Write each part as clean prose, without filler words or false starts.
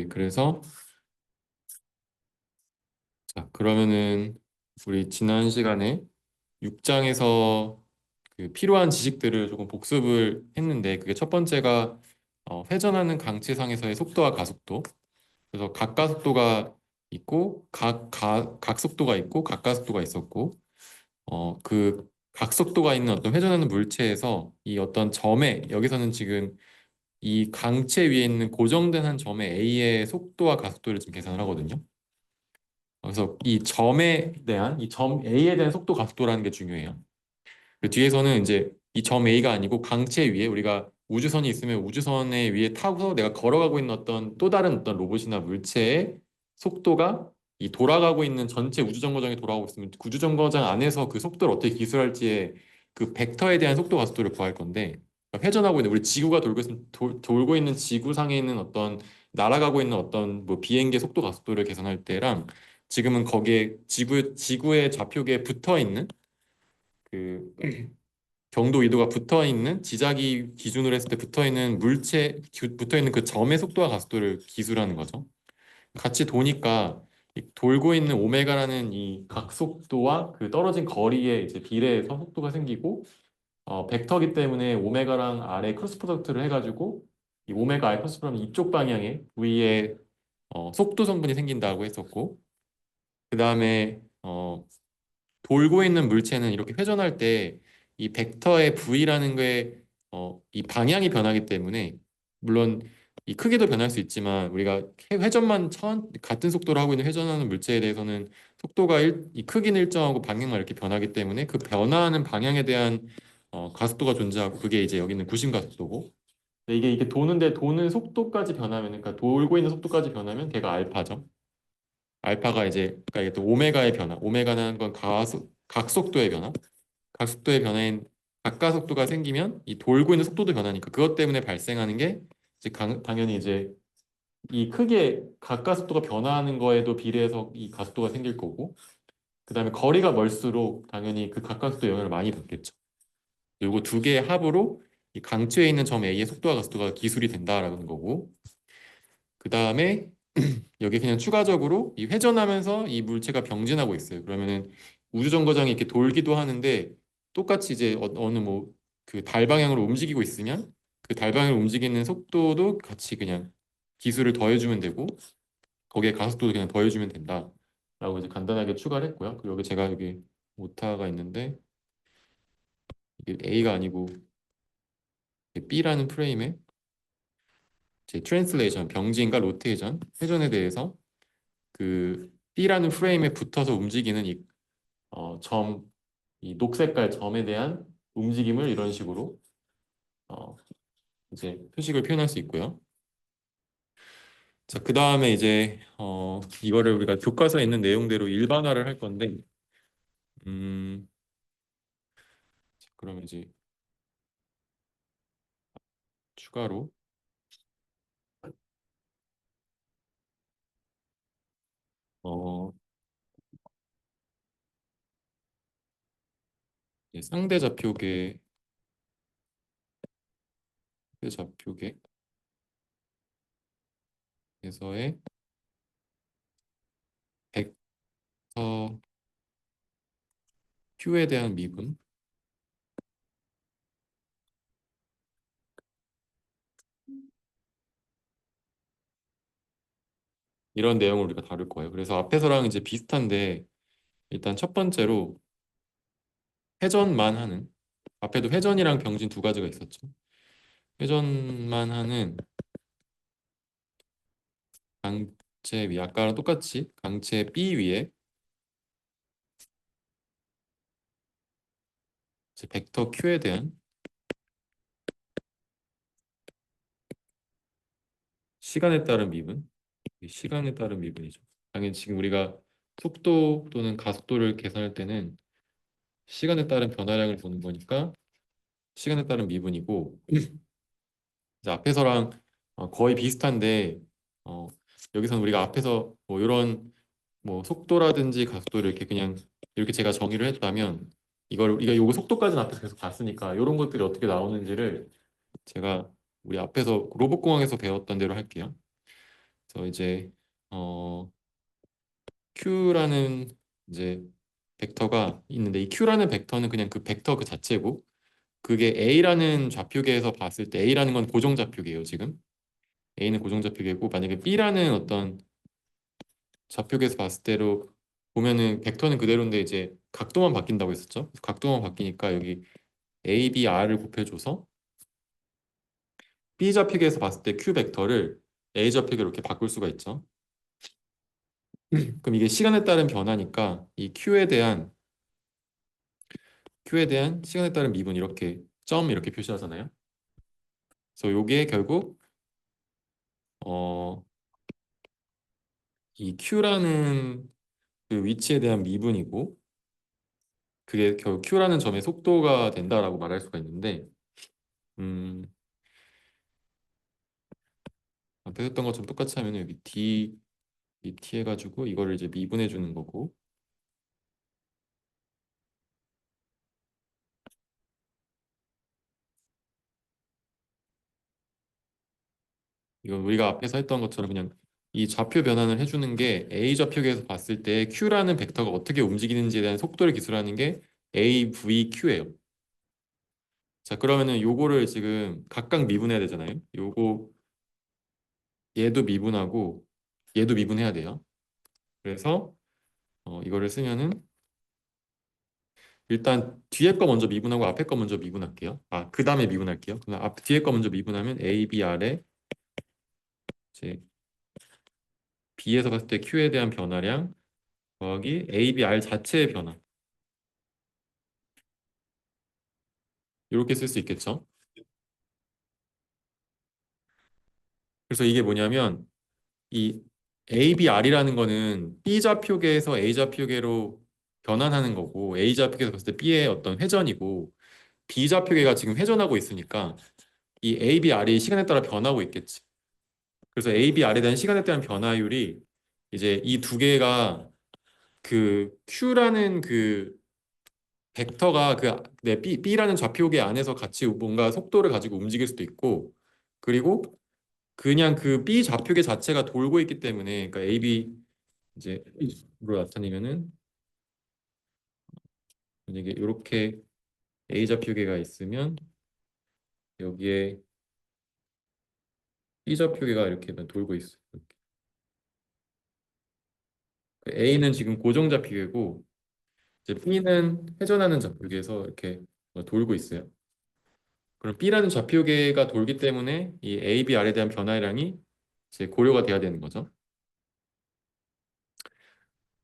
네, 그래서 자, 그러면은 우리 지난 시간에 6장에서 그 필요한 지식들을 조금 복습을 했는데 그게 첫 번째가 회전하는 강체상에서의 속도와 가속도. 그래서 각가속도가 있고 각속도가 있고 각가속도가 있었고 그 각속도가 있는 어떤 회전하는 물체에서 이 어떤 점에 여기서는 지금 이 강체 위에 있는 고정된 한 점의 A의 속도와 가속도를 지금 계산을 하거든요. 그래서 이 점에 대한 이 점 A에 대한 속도 가속도라는 게 중요해요. 그 뒤에서는 이제 이 점 A가 아니고 강체 위에 우리가 우주선이 있으면 우주선에 위에 타고서 내가 걸어가고 있는 어떤 또 다른 어떤 로봇이나 물체의 속도가 이 돌아가고 있는 전체 우주정거장에 돌아가고 있으면 우주정거장 안에서 그 속도를 어떻게 기술할지의 그 벡터에 대한 속도 가속도를 구할 건데 그러니까 회전하고 있는 우리 지구가 돌고 있는 지구상에 있는 어떤 날아가고 있는 어떤 뭐 비행기의 속도 가속도를 계산할 때랑 지금은 거기에 지구의 좌표계에 붙어 있는 그 경도 위도가 붙어 있는 지자기 기준으로 했을 때 붙어 있는 그 점의 속도와 가속도를 기술하는 거죠. 같이 도니까 이 돌고 있는 오메가라는 이 각속도와 그 떨어진 거리에 이제 비례해서 속도가 생기고 벡터기 때문에 오메가랑 R의 크로스 프로덕트를 해가지고 이 오메가 R 크로스 프로덕트 이쪽 방향에 V의 속도 성분이 생긴다고 했었고 그 다음에 돌고 있는 물체는 이렇게 회전할 때 이 벡터의 V라는 게 이 방향이 변하기 때문에 물론 이 크기도 변할 수 있지만 우리가 회전만 같은 속도로 하고 있는 회전하는 물체에 대해서는 이 크기는 일정하고 방향만 이렇게 변하기 때문에 그 변화하는 방향에 대한 가속도가 존재하고 그게 이제 여기는 구심 가속도고 근데 이게 도는 속도까지 변하면 그러니까 돌고 있는 속도까지 변하면 걔가 알파죠. 알파가 이제 그러니까 이게 또 오메가의 변화. 오메가는 건 각속도의 변화. 각속도의 변화인 각가속도가 생기면 이 돌고 있는 속도도 변하니까 그것 때문에 발생하는 게 이제 당연히 이제 이 크게 각가속도가 변화하는 거에도 비례해서 이 가속도가 생길 거고 그다음에 거리가 멀수록 당연히 그 각가속도 영향을 많이 받겠죠. 그리고 두 개의 합으로 이 강추에 있는 점 A의 속도와 가속도가 기술이 된다라는 거고 그다음에 여기 그냥 추가적으로 이 회전하면서 이 물체가 병진하고 있어요. 그러면은 우주정거장이 이렇게 돌기도 하는데 똑같이 이제 어느 뭐 그 달 방향으로 움직이고 있으면 그 달 방향으로 움직이는 속도도 같이 그냥 기술을 더해주면 되고 거기에 가속도도 그냥 더해주면 된다라고 이제 간단하게 추가를 했고요. 그리고 여기 제가 여기 오타가 있는데 이게 A가 아니고 B라는 프레임에 제 트랜슬레이션 병진과 로테이션 회전에 대해서 그 B라는 프레임에 붙어서 움직이는 이 녹색깔 점에 대한 움직임을 이런 식으로 어, 이제 표식을 표현할 수 있고요. 자, 그 다음에 이제 이거를 우리가 교과서에 있는 내용대로 일반화를 할 건데, 음, 그러면 이제 추가로 어, 이제 상대 좌표계에서의 벡터 Q에 대한 미분 이런 내용을 우리가 다룰 거예요. 그래서 앞에서랑 이제 비슷한데 일단 첫 번째로 회전만 하는 앞에도 회전이랑 병진 두 가지가 있었죠. 회전만 하는 강체 위 아까랑 똑같이 강체 B 위에 이제 벡터 Q에 대한 시간에 따른 미분 이 시간에 따른 미분이죠. 당연히 지금 우리가 속도 또는 가속도를 계산할 때는 시간에 따른 변화량을 보는 거니까 시간에 따른 미분이고 이제 앞에서랑 거의 비슷한데 어, 여기서는 우리가 앞에서 뭐 이런 뭐 속도라든지 가속도를 이렇게 그냥 이렇게 제가 정의를 했다면 이거 요거 속도까지는 앞에서 계속 봤으니까 이런 것들이 어떻게 나오는지를 제가 우리 앞에서 로봇공학에서 배웠던 대로 할게요. 그래서 이제 어, Q라는 이제 벡터가 있는데 이 Q라는 벡터는 그냥 그 벡터 그 자체고 그게 A라는 좌표계에서 봤을 때 A라는 건 고정 좌표계예요, 지금. A는 고정 좌표계고 만약에 B라는 어떤 좌표계에서 봤을 때로 보면은 벡터는 그대로인데 이제 각도만 바뀐다고 했었죠. 그래서 각도만 바뀌니까 여기 A, B, R을 곱해줘서 B 좌표계에서 봤을 때 Q 벡터를 A 좌표계로 이렇게 바꿀 수가 있죠. 그럼 이게 시간에 따른 변화니까 이 Q에 대한 시간에 따른 미분 이렇게 점 이렇게 표시하잖아요. 그래서 이게 결국 어, 이 Q라는 그 위치에 대한 미분이고 그게 결국 Q라는 점의 속도가 된다라고 말할 수가 있는데 음, 앞에 했던 것처럼 똑같이 하면 여기 dt 해가지고 이거를 이제 미분해 주는 거고 이건 우리가 앞에서 했던 것처럼 그냥 이 좌표 변환을 해주는 게 A 좌표계에서 봤을 때 Q라는 벡터가 어떻게 움직이는지에 대한 속도를 기술하는 게 AVQ예요. 자, 그러면은 요거를 지금 각각 미분해야 되잖아요. 요거 얘도 미분하고 얘도 미분해야 돼요. 그래서 이거를 쓰면은 일단 뒤에 거 먼저 미분하고 앞에 거 먼저 미분할게요. 아, 그 다음에 미분할게요. 그럼 뒤에 거 먼저 미분하면 ABR에 이제 B에서 봤을 때 Q에 대한 변화량 더하기 ABR 자체의 변화 이렇게 쓸 수 있겠죠. 그래서 이게 뭐냐면 이 ABR이라는 거는 B 좌표계에서 A 좌표계로 변환하는 거고 A 좌표계에서 봤을 때 B의 어떤 회전이고 B 좌표계가 지금 회전하고 있으니까 이 ABR이 시간에 따라 변하고 있겠지. 그래서 ABR에 대한 시간에 대한 변화율이 이제 이 두 개가 그 Q라는 그 벡터가 B라는 좌표계 안에서 같이 뭔가 속도를 가지고 움직일 수도 있고 그리고 그냥 그 B 좌표계 자체가 돌고 있기 때문에 그러니까 AB 이제 로 나타내면은 만약에 이렇게 A 좌표계가 있으면 여기에 B 좌표계가 이렇게 돌고 있어요. 이렇게. A는 지금 고정 좌표계고 이제 B는 회전하는 좌표계에서 이렇게 돌고 있어요. 그럼 B라는 좌표계가 돌기 때문에 이 A, B, R에 대한 변화량이 이제 고려가 돼야 되는 거죠.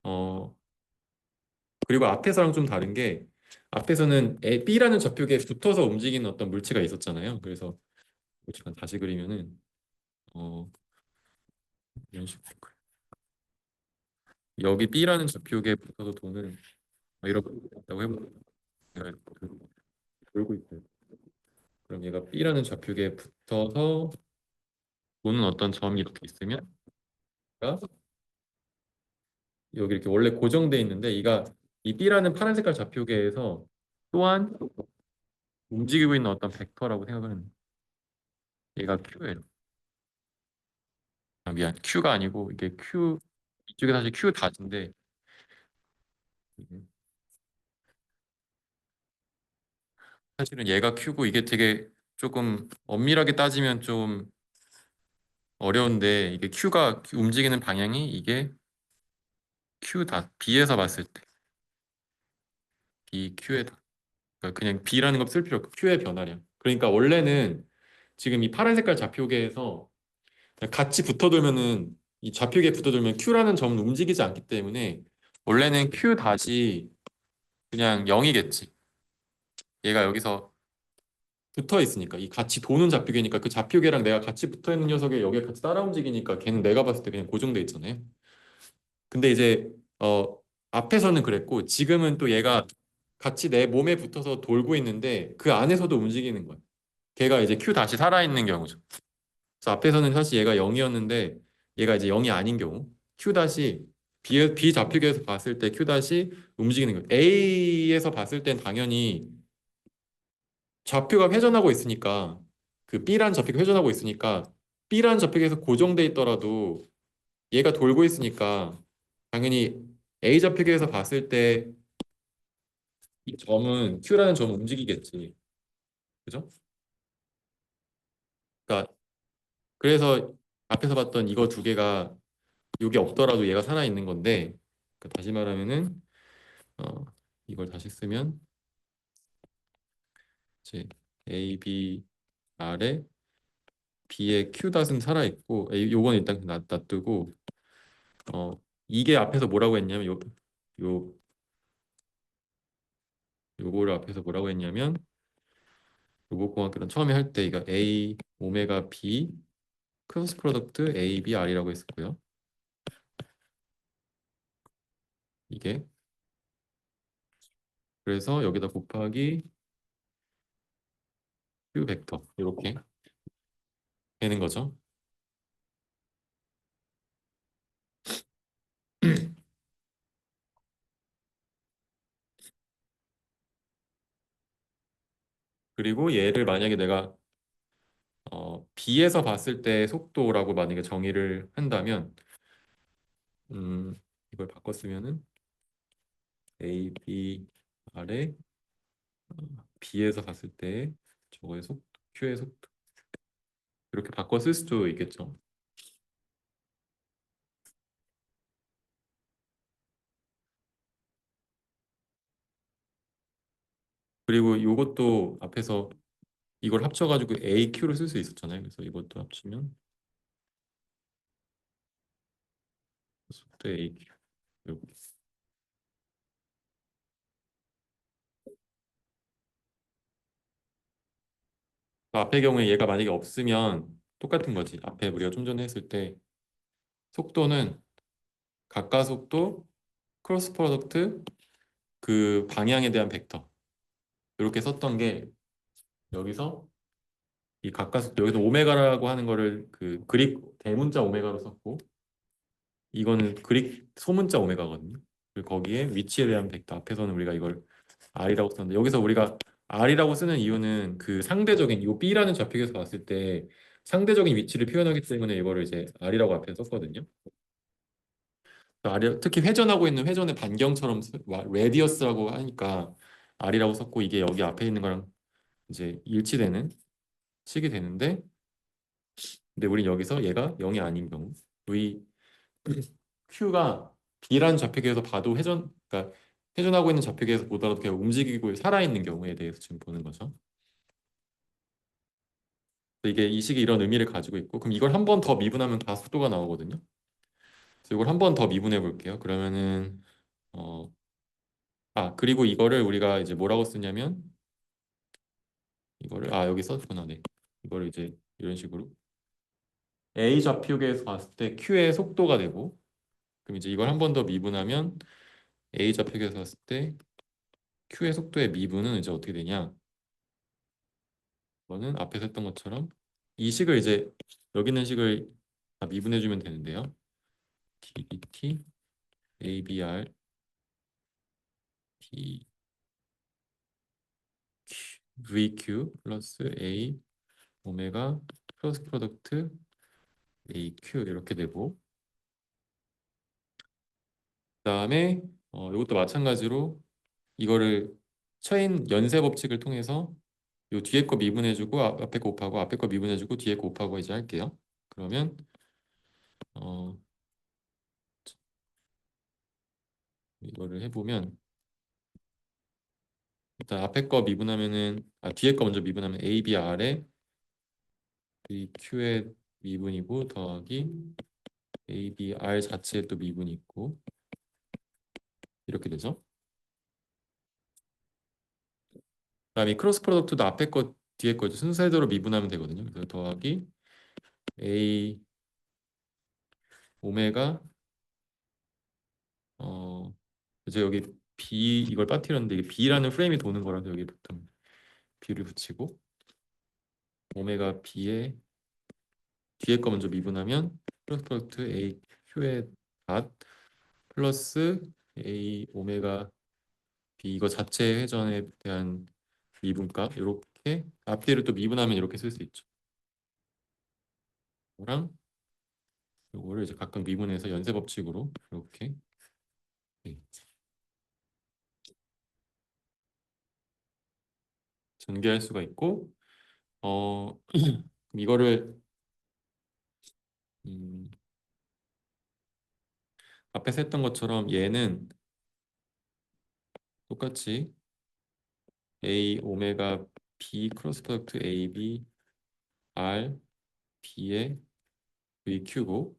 어, 그리고 앞에서랑 좀 다른 게 앞에서는 B라는 좌표계에 붙어서 움직이는 어떤 물체가 있었잖아요. 그래서 잠깐 다시 그리면은 어, 이런 식으로 될 거예요. 여기 B라는 좌표계에 붙어서 도는 이렇게 있다고 해볼게요. 얘가 이렇게 돌고 있어요. 그럼 얘가 B라는 좌표계에 붙어서 도는 어떤 점이 이렇게 있으면 얘가 여기 이렇게 원래 고정돼 있는데 이 B라는 파란 색깔 좌표계에서 또한 움직이고 있는 어떤 벡터라고 생각을 했는데 얘가 Q예요. 아, 미안. Q가 아니고 이게 이쪽에 사실 Q 다인데 사실은 얘가 Q고 이게 되게 조금 엄밀하게 따지면 좀 어려운데 이게 Q가 움직이는 방향이 이게 Q B에서 봤을 때 BQ의 그러니까 그냥 B라는 거 쓸 필요 없고 Q의 변화량. 그러니까 원래는 지금 이 파란 색깔 좌표계에서 같이 붙어들면은 이 좌표계에 붙어들면 Q라는 점은 움직이지 않기 때문에 원래는 Q 다시 그냥 0이겠지. 얘가 여기서 붙어 있으니까 이 같이 도는 좌표계니까 그 좌표계랑 내가 같이 붙어 있는 녀석이 여기에 같이 따라 움직이니까 걔는 내가 봤을 때 그냥 고정돼 있잖아요. 근데 이제 앞에서는 그랬고 지금은 또 얘가 같이 내 몸에 붙어서 돌고 있는데 그 안에서도 움직이는 거야. 걔가 이제 Q 다시 살아있는 경우죠. 그래서 앞에서는 사실 얘가 0이었는데 얘가 이제 0이 아닌 경우 Q 다시 B 좌표계에서 봤을 때 Q 다시 움직이는 거예요. A에서 봤을 땐 당연히 좌표가 회전하고 있으니까 그 B라는 좌표가 회전하고 있으니까 B라는 좌표계에서 고정돼 있더라도 얘가 돌고 있으니까 당연히 A 좌표계에서 봤을 때 이 점은 Q라는 점은 움직이겠지. 그죠? 그러니까 그래서 앞에서 봤던 이거 두 개가 여기 없더라도 얘가 살아 있는 건데 그러니까 다시 말하면은 어, 이걸 다시 쓰면 이제 A, B, R에 B의 Q 닷은 살아 있고 요건 일단 놔두고 어 이게 앞에서 뭐라고 했냐면 요 요거를 앞에서 뭐라고 했냐면 로봇공학교는 처음에 할 때 이거 A 오메가 B 크로스 프로덕트 A, B, R이라고 했었고요. 이게 그래서 여기다 곱하기 Q 벡터 이렇게 되는 거죠. 그리고 얘를 만약에 내가 B에서 봤을 때 속도라고 만약에 정의를 한다면 음, 이걸 바꿨으면은 A, B, R에 B에서 봤을 때 저거의 속도, Q의 속도 이렇게 바꿔 쓸 수도 있겠죠. 그리고 이것도 앞에서 이걸 합쳐가지고 AQ를 쓸 수 있었잖아요. 그래서 이것도 합치면 속도 AQ. 이렇게. 앞의 경우에 얘가 만약에 없으면 똑같은 거지. 앞에 우리가 좀 전에 했을 때 속도는 가까속도 크로스 프로덕트 그 방향에 대한 벡터 이렇게 썼던 게 여기서 이 가까속도 여기서 오메가라고 하는 거를 그 그릭 대문자 오메가로 썼고 이거는 그릭 소문자 오메가거든요. 그리고 거기에 위치에 대한 벡터 앞에서는 우리가 이걸 R이라고 썼는데 여기서 우리가 R이라고 쓰는 이유는 그 상대적인 이 B라는 좌표에서 봤을 때 상대적인 위치를 표현하기 때문에 이거를 이제 R이라고 앞에 썼거든요. 특히 회전하고 있는 회전의 반경처럼 레디어스라고 하니까 R이라고 썼고 이게 여기 앞에 있는 거랑 이제 일치되는 식이 되는데 근데 우린 여기서 얘가 0이 아닌 경우 V Q가 B라는 좌표계에서 봐도 그러니까 회전하고 있는 좌표계에서 보더라도 그냥 움직이고 살아있는 경우에 대해서 지금 보는 거죠. 이게 이 식이 이런 의미를 가지고 있고 그럼 이걸 한 번 더 미분하면 가속도가 나오거든요. 그래서 이걸 한 번 더 미분해 볼게요. 그러면은 어, 그리고 이거를 우리가 이제 뭐라고 쓰냐면 이거를 여기 썼구나. 네. 이거를 이제 이런 식으로 A 좌표계에서 봤을 때 Q의 속도가 되고 그럼 이제 이걸 한 번 더 미분하면 A 좌표계에서 봤을 때 Q의 속도의 미분은 이제 어떻게 되냐? 이거는 앞에서 했던 것처럼 이 식을 이제 여기 있는 식을 다 미분해 주면 되는데요. ddt abr d vq 플러스 a 오메가 크로스 프로덕트 aq 이렇게 되고 그다음에 이것도 마찬가지로 이거를 체인 연쇄 법칙을 통해서 요 뒤에 거 미분해주고 앞에 거 곱하고 앞에 거 미분해주고 뒤에 거 곱하고 이제 할게요. 그러면 어, 이거를 해보면 일단 앞에 거 미분하면은 뒤에 거 먼저 미분하면 A, B, R에 B, Q의 미분이고 더하기 A, B, R 자체에 또 미분이 있고 이렇게 되죠. 그다음에 크로스 프로덕트도 앞에 거 뒤에 거 순서대로 미분하면 되거든요. 그래서 더하기 A 오메가 이제 여기 B 이걸 빠뜨렸는데 이게 B라는 프레임이 도는 거라서 여기 보통 B를 붙이고 오메가 B의 뒤에 거 먼저 미분하면 크로스 프로덕트 A Q의 닷 플러스 A 오메가 B 이거 자체 회전에 대한 미분값 이렇게 앞뒤를 또 미분하면 이렇게 쓸 수 있죠. 이거랑 요거를 이제 각각 미분해서 연쇄 법칙으로 이렇게 네, 전개할 수가 있고 이거를 음, 앞에서 했던 것처럼 얘는 똑같이 A 오메가 B 크로스 프로덕트 AB R B의 VQ고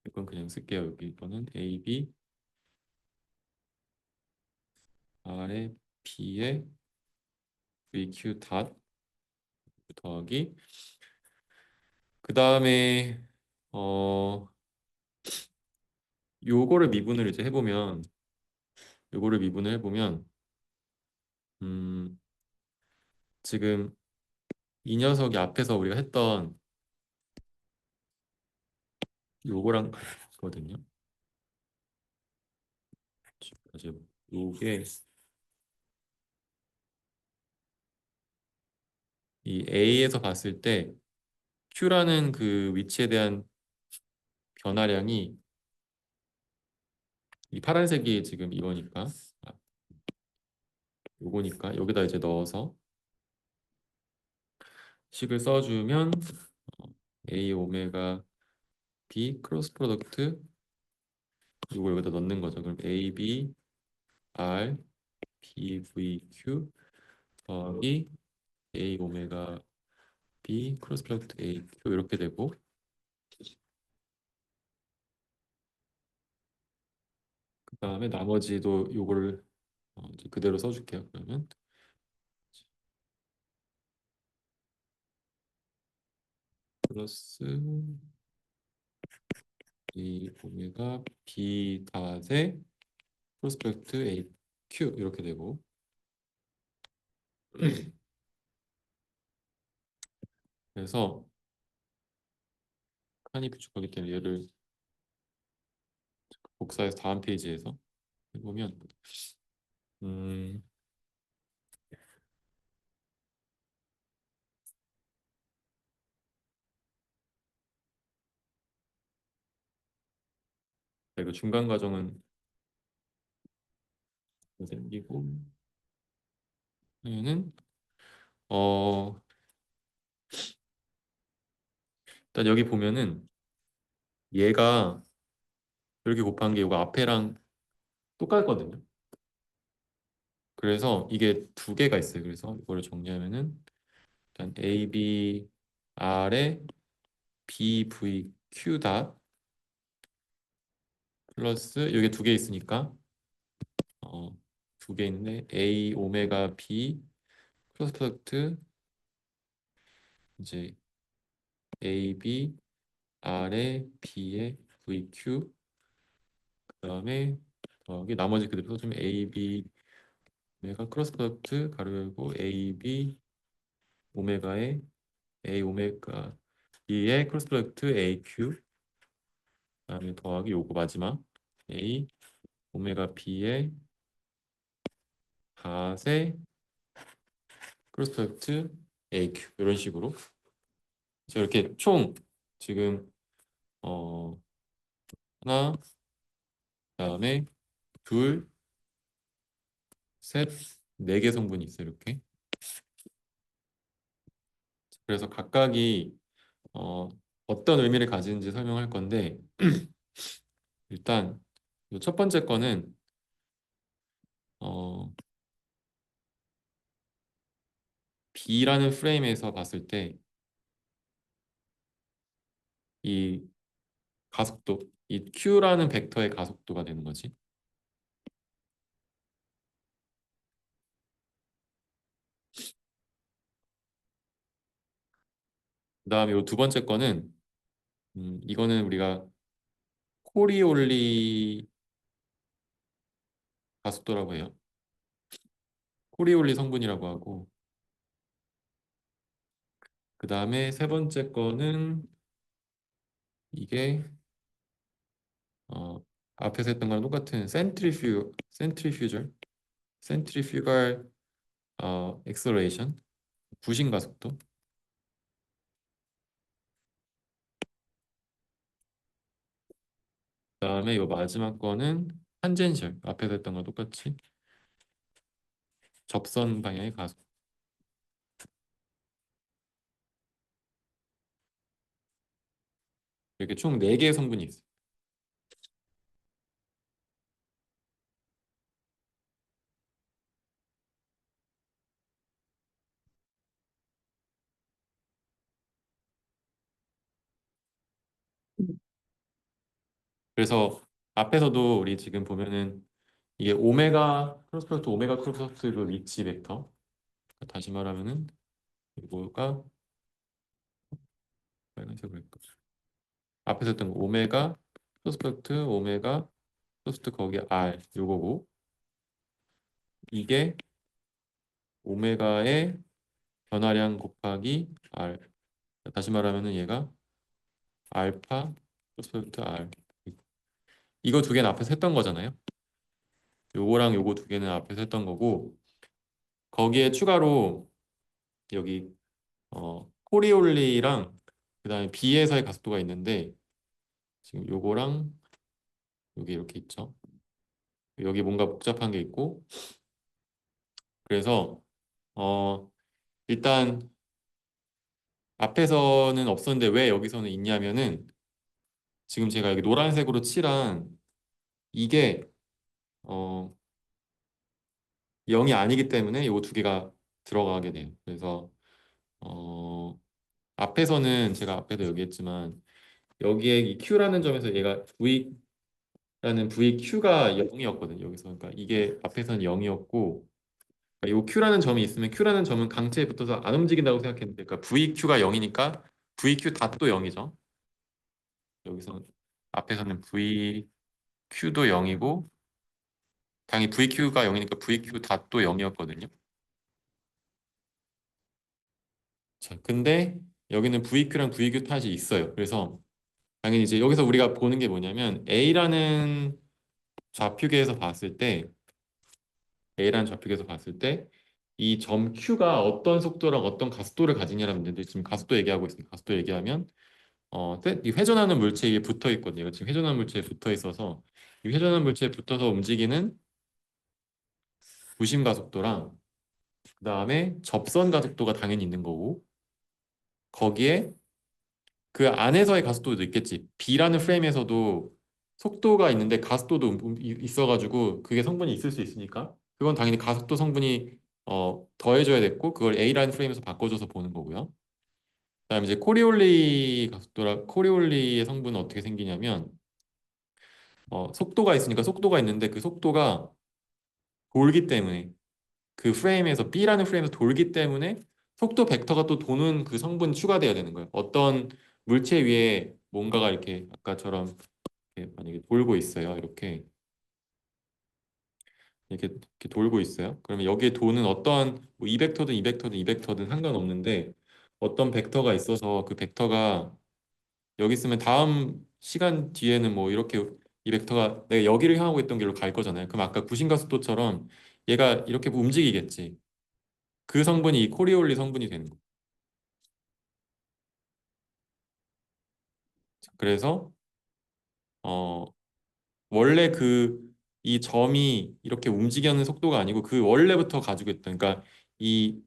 이건 그냥 쓸게요. 여기 이거는 AB R의 B의 VQ 닷 더하기 그 다음에 어 요거를 미분을 이제 해보면 요거를 미분을 해보면 음 지금 이 녀석이 앞에서 우리가 했던 요거랑 거든요. 이제 요게 이 A에서 봤을 때 Q라는 그 위치에 대한 변화량이 이 파란색이 지금 이거니까 아, 요거니까 여기다 이제 넣어서 식을 써주면 어, A 오메가 B 크로스 프로덕트 이거 여기다 넣는 거죠. 그럼 A B R B V Q 더하기 A 오메가 B 크로스 프로덕트 A Q 이렇게 되고 그 다음에 나머지도 요거를 이제 그대로 써줄게요. 그러면 플러스 A 오메가 B 닷의 프로스펙트 AQ 이렇게 되고 그래서 칸이 부족하기 때문에 얘를 복사해서 다음 페이지에서 해보면 음, 이거 중간 과정은 생기고 얘는 어 일단 여기 보면은 얘가 이렇게 곱한 게 이거 앞에랑 똑같거든요. 그래서 이게 두 개가 있어요. 그래서 이거를 정리하면은 일단 A, B, R에 B, V, Q 닷 플러스 여기 두 개 있으니까 두 개 있는데 A 오메가 B 크로스 프로덕트 이제 A, B, R에 B에 V, Q 그다음에 더하기 나머지 그대로 써주면 A, B 오메가 크로스 프로덕트 가로 열고 A, B 오메가에 A 오메가 B의 크로스 프로덕트 A, Q 그다음에 더하기 요거 마지막 A 오메가 B의 닷의 크로스 프로덕트 AQ 이런 식으로 그래서 이렇게 총 지금 어 하나 그다음에 둘, 셋, 네 개 성분이 있어요. 이렇게. 그래서 각각이 어, 어떤 의미를 가지는지 설명할 건데 일단 이첫 번째 거는 어, B라는 프레임에서 봤을 때 이 가속도, 이 Q라는 벡터의 가속도가 되는 거지. 그다음에 이 두 번째 거는 이거는 우리가 코리올리 가속도라고 해요. 코리올리 성분이라고 하고 그 다음에 세 번째 거는 이게 어, 앞에서 했던 거랑 똑같은 센트리퓨갈 엑셀레이션 부신 가속도 그다음에 요 마지막 거는 탄젠셜. 앞에서 했던 거 똑같이 접선 방향의 가속. 이렇게 총 4개의 성분이 있어요. 그래서 앞에서도 우리 지금 보면은 이게 오메가 크로스 프로덕트 오메가 크로스 프로덕트 그 위치 벡터. 다시 말하면은 이거가 빨간색으로 했고 앞에서 했던 거 오메가 크로스 프로덕트 오메가 크로스 프로덕트 거기 R 요거고 이게 오메가의 변화량 곱하기 R. 다시 말하면은 얘가 알파 크로스 프로덕트 R. 이거 두 개는 앞에서 했던 거잖아요. 요거랑 요거 두 개는 앞에서 했던 거고 거기에 추가로 여기 코리올리랑 그다음에 B에서의 가속도가 있는데 지금 요거랑 여기 이렇게 있죠. 여기 뭔가 복잡한 게 있고 그래서 어 일단 앞에서는 없었는데 왜 여기서는 있냐면은 지금 제가 여기 노란색으로 칠한 이게 어 0이 아니기 때문에 요 두 개가 들어가게 돼요. 그래서 어 앞에서는 제가 앞에도 얘기했지만 여기에 이 Q라는 점에서 얘가 V라는 VQ가 0이었거든요. 여기서 그러니까 이게 앞에서는 0이었고 요 Q라는 점이 있으면 Q라는 점은 강체에 붙어서 안 움직인다고 생각했는데 그러니까 VQ가 0이니까 VQ 닷도 0이죠. 여기서 앞에서는 VQ도 0이고 당연히 VQ가 0이니까 VQ 닷도 0이었거든요. 자, 근데 여기는 VQ랑 VQ 탓이 있어요. 그래서 당연히 이제 여기서 우리가 보는 게 뭐냐면 좌표계에서 봤을 때 A라는 좌표계에서 봤을 때 이 점 Q가 어떤 속도랑 어떤 가속도를 가지냐라는 문제인데 지금 가속도 얘기하고 있으니까 가속도 얘기하면 이 회전하는 물체에 붙어 있거든요. 지금 회전하는 물체에 붙어 있어서 이 회전하는 물체에 붙어서 움직이는 부심 가속도랑 그다음에 접선 가속도가 당연히 있는 거고 거기에 그 안에서의 가속도도 있겠지. B라는 프레임에서도 속도가 있는데 가속도도 있어가지고 그게 성분이 있을 수 있으니까 그건 당연히 가속도 성분이 더해줘야 됐고 그걸 A라는 프레임에서 바꿔줘서 보는 거고요. 그다음에 이제 코리올리의 성분은 어떻게 생기냐면 속도가 있으니까 속도가 있는데 그 속도가 돌기 때문에 그 프레임에서 B라는 프레임에서 돌기 때문에 속도 벡터가 또 도는 그 성분이 추가돼야 되는 거예요. 어떤 물체 위에 뭔가가 이렇게 아까처럼 이렇게 만약에 돌고 있어요. 이렇게 돌고 있어요. 그러면 여기에 도는 어떤 뭐 2벡터든 2벡터든 2벡터든 상관없는데 어떤 벡터가 있어서 그 벡터가 여기 있으면 다음 시간 뒤에는 뭐 이렇게 이 벡터가 내가 여기를 향하고 있던 길로 갈 거잖아요. 그럼 아까 구심가속도처럼 얘가 이렇게 움직이겠지. 그 성분이 이 코리올리 성분이 되는 거예요. 그래서 어 원래 이 점이 이렇게 움직이는 속도가 아니고 그 원래부터 가지고 있던 그러니까 이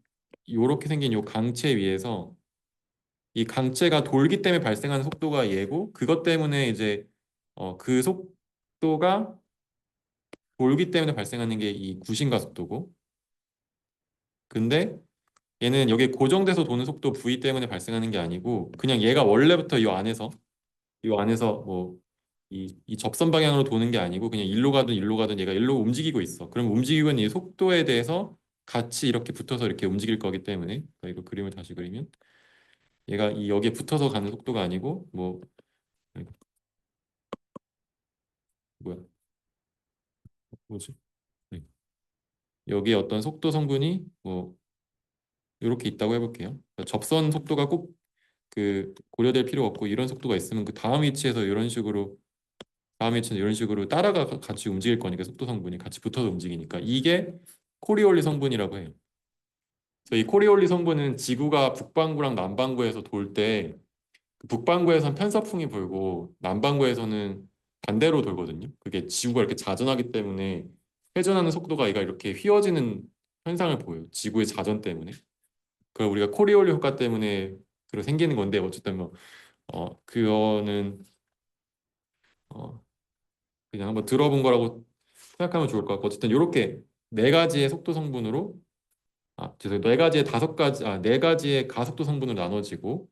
요렇게 생긴 요 강체 위에서 이 강체가 돌기 때문에 발생하는 속도가 얘고 그것 때문에 이제 그 속도가 돌기 때문에 발생하는 게 이 구심가 속도고 근데 얘는 여기 고정돼서 도는 속도 V 때문에 발생하는 게 아니고 그냥 얘가 원래부터 이 안에서 뭐 이 접선 방향으로 도는 게 아니고 그냥 일로 가든 얘가 일로 움직이고 있어. 그럼 움직이고 있는 이 속도에 대해서 같이 이렇게 붙어서 이렇게 움직일 거기 때문에 이거 그림을 다시 그리면 얘가 이 여기에 붙어서 가는 속도가 아니고 뭐 아이고, 뭐야 뭐지? 네. 여기에 어떤 속도 성분이 뭐 이렇게 있다고 해볼게요. 그러니까 접선 속도가 꼭 그 고려될 필요 없고 이런 속도가 있으면 그 다음 위치에서 이런 식으로 다음 위치는 이런 식으로 따라가 같이 움직일 거니까 속도 성분이 같이 붙어서 움직이니까 이게 코리올리 성분이라고 해요. 그래서 이 코리올리 성분은 지구가 북반구랑 남반구에서 돌 때 북반구에서는 편서풍이 불고 남반구에서는 반대로 돌거든요. 그게 지구가 이렇게 자전하기 때문에 회전하는 속도가 얘가 이렇게 휘어지는 현상을 보여요. 지구의 자전 때문에. 그걸 우리가 코리올리 효과 때문에 그렇게 생기는 건데 어쨌든 뭐 그거는 어 그냥 한번 들어본 거라고 생각하면 좋을 것 같고 어쨌든 이렇게 네 가지의 속도 성분으로 죄송해요. 네 가지의 다섯 가지 네 가지의 가속도 성분으로 나눠지고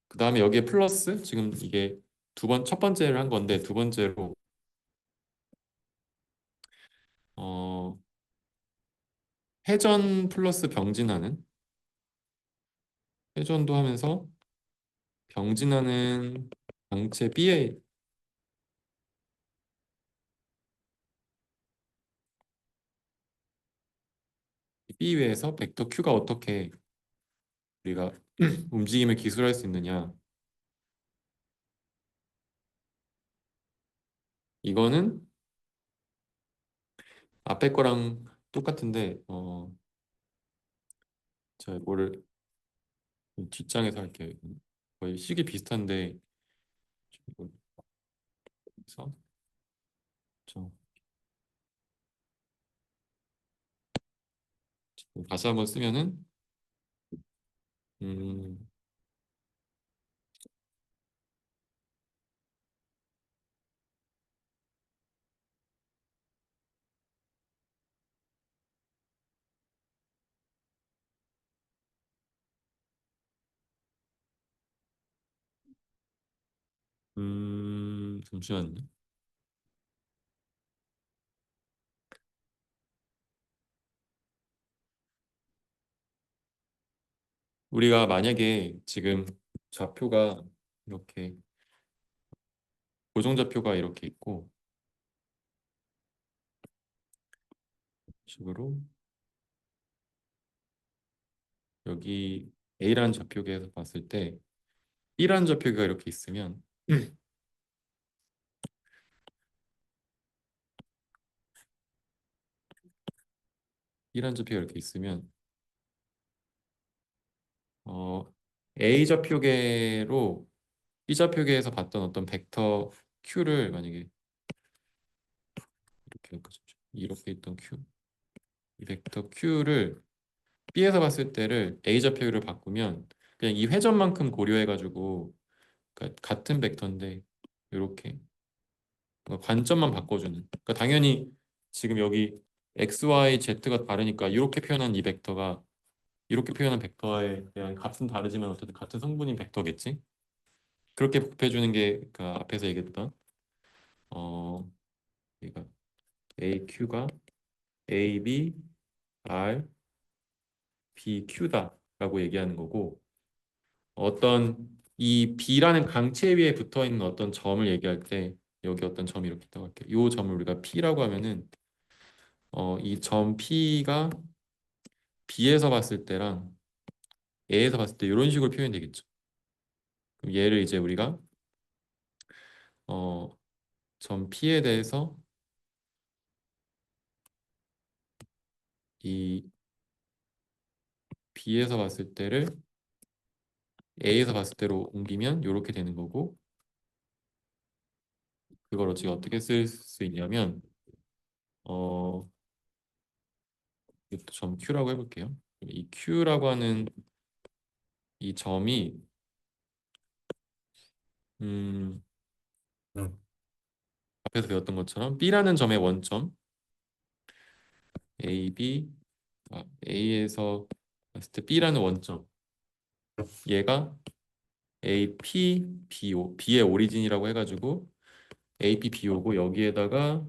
그다음에 여기에 플러스 지금 이게 첫 번째를 한 건데 두 번째로 어 회전 플러스 병진하는 회전도 하면서 병진하는 강체 B위에서 벡터 Q가 어떻게 우리가 움직임을 기술할 수 있느냐. 이거는 앞에 거랑 똑같은데 제가 이거를 뒷장에서 할게요. 거의 시기 비슷한데 그래서 저 다시 한번 쓰면은 음, 잠시만요. 우리가 만약에 지금 좌표가 이렇게 고정좌표가 이렇게 있고 식으로 여기 A라는 좌표계에서 봤을 때 B라는 좌표계가 이렇게 있으면 B라는 좌표가 이렇게 있으면 어, A 좌표계로 B 좌표계에서 봤던 어떤 벡터 Q를 만약에 이렇게 이렇게 있던 Q 이 벡터 Q를 B에서 봤을 때를 A 좌표계로 바꾸면 그냥 이 회전만큼 고려해가지고 그러니까 같은 벡터인데 이렇게 관점만 바꿔주는 그러니까 당연히 지금 여기 x, y, z가 다르니까 이렇게 표현한 이 벡터가 이렇게 표현한 벡터에 대한 값은 다르지만 어쨌든 같은 성분인 벡터겠지. 그렇게 곱해주는 게 그 앞에서 얘기했던 어 그러니까 AQ가 AB, R, BQ다라고 얘기하는 거고 어떤 이 B라는 강체 위에 붙어 있는 어떤 점을 얘기할 때 여기 어떤 점이 이렇게 있다고 할게요. 이 점을 우리가 P라고 하면은 이 점 P가 B에서 봤을 때랑 A에서 봤을 때 이런 식으로 표현이 되겠죠. 그럼 얘를 이제 우리가 어, 점 P에 대해서 이 B에서 봤을 때를 A에서 봤을 때로 옮기면 이렇게 되는 거고 그걸 어떻게 쓸 수 있냐면 어, 이것도 점 Q라고 해볼게요. 이 Q라고 하는 이 점이 음, 앞에서 배웠던 것처럼 B라는 점의 원점 A, B A에서 봤을 때 B라는 원점 얘가 AP, BO, B의 오리진이라고 해가지고 AP, BO고 여기에다가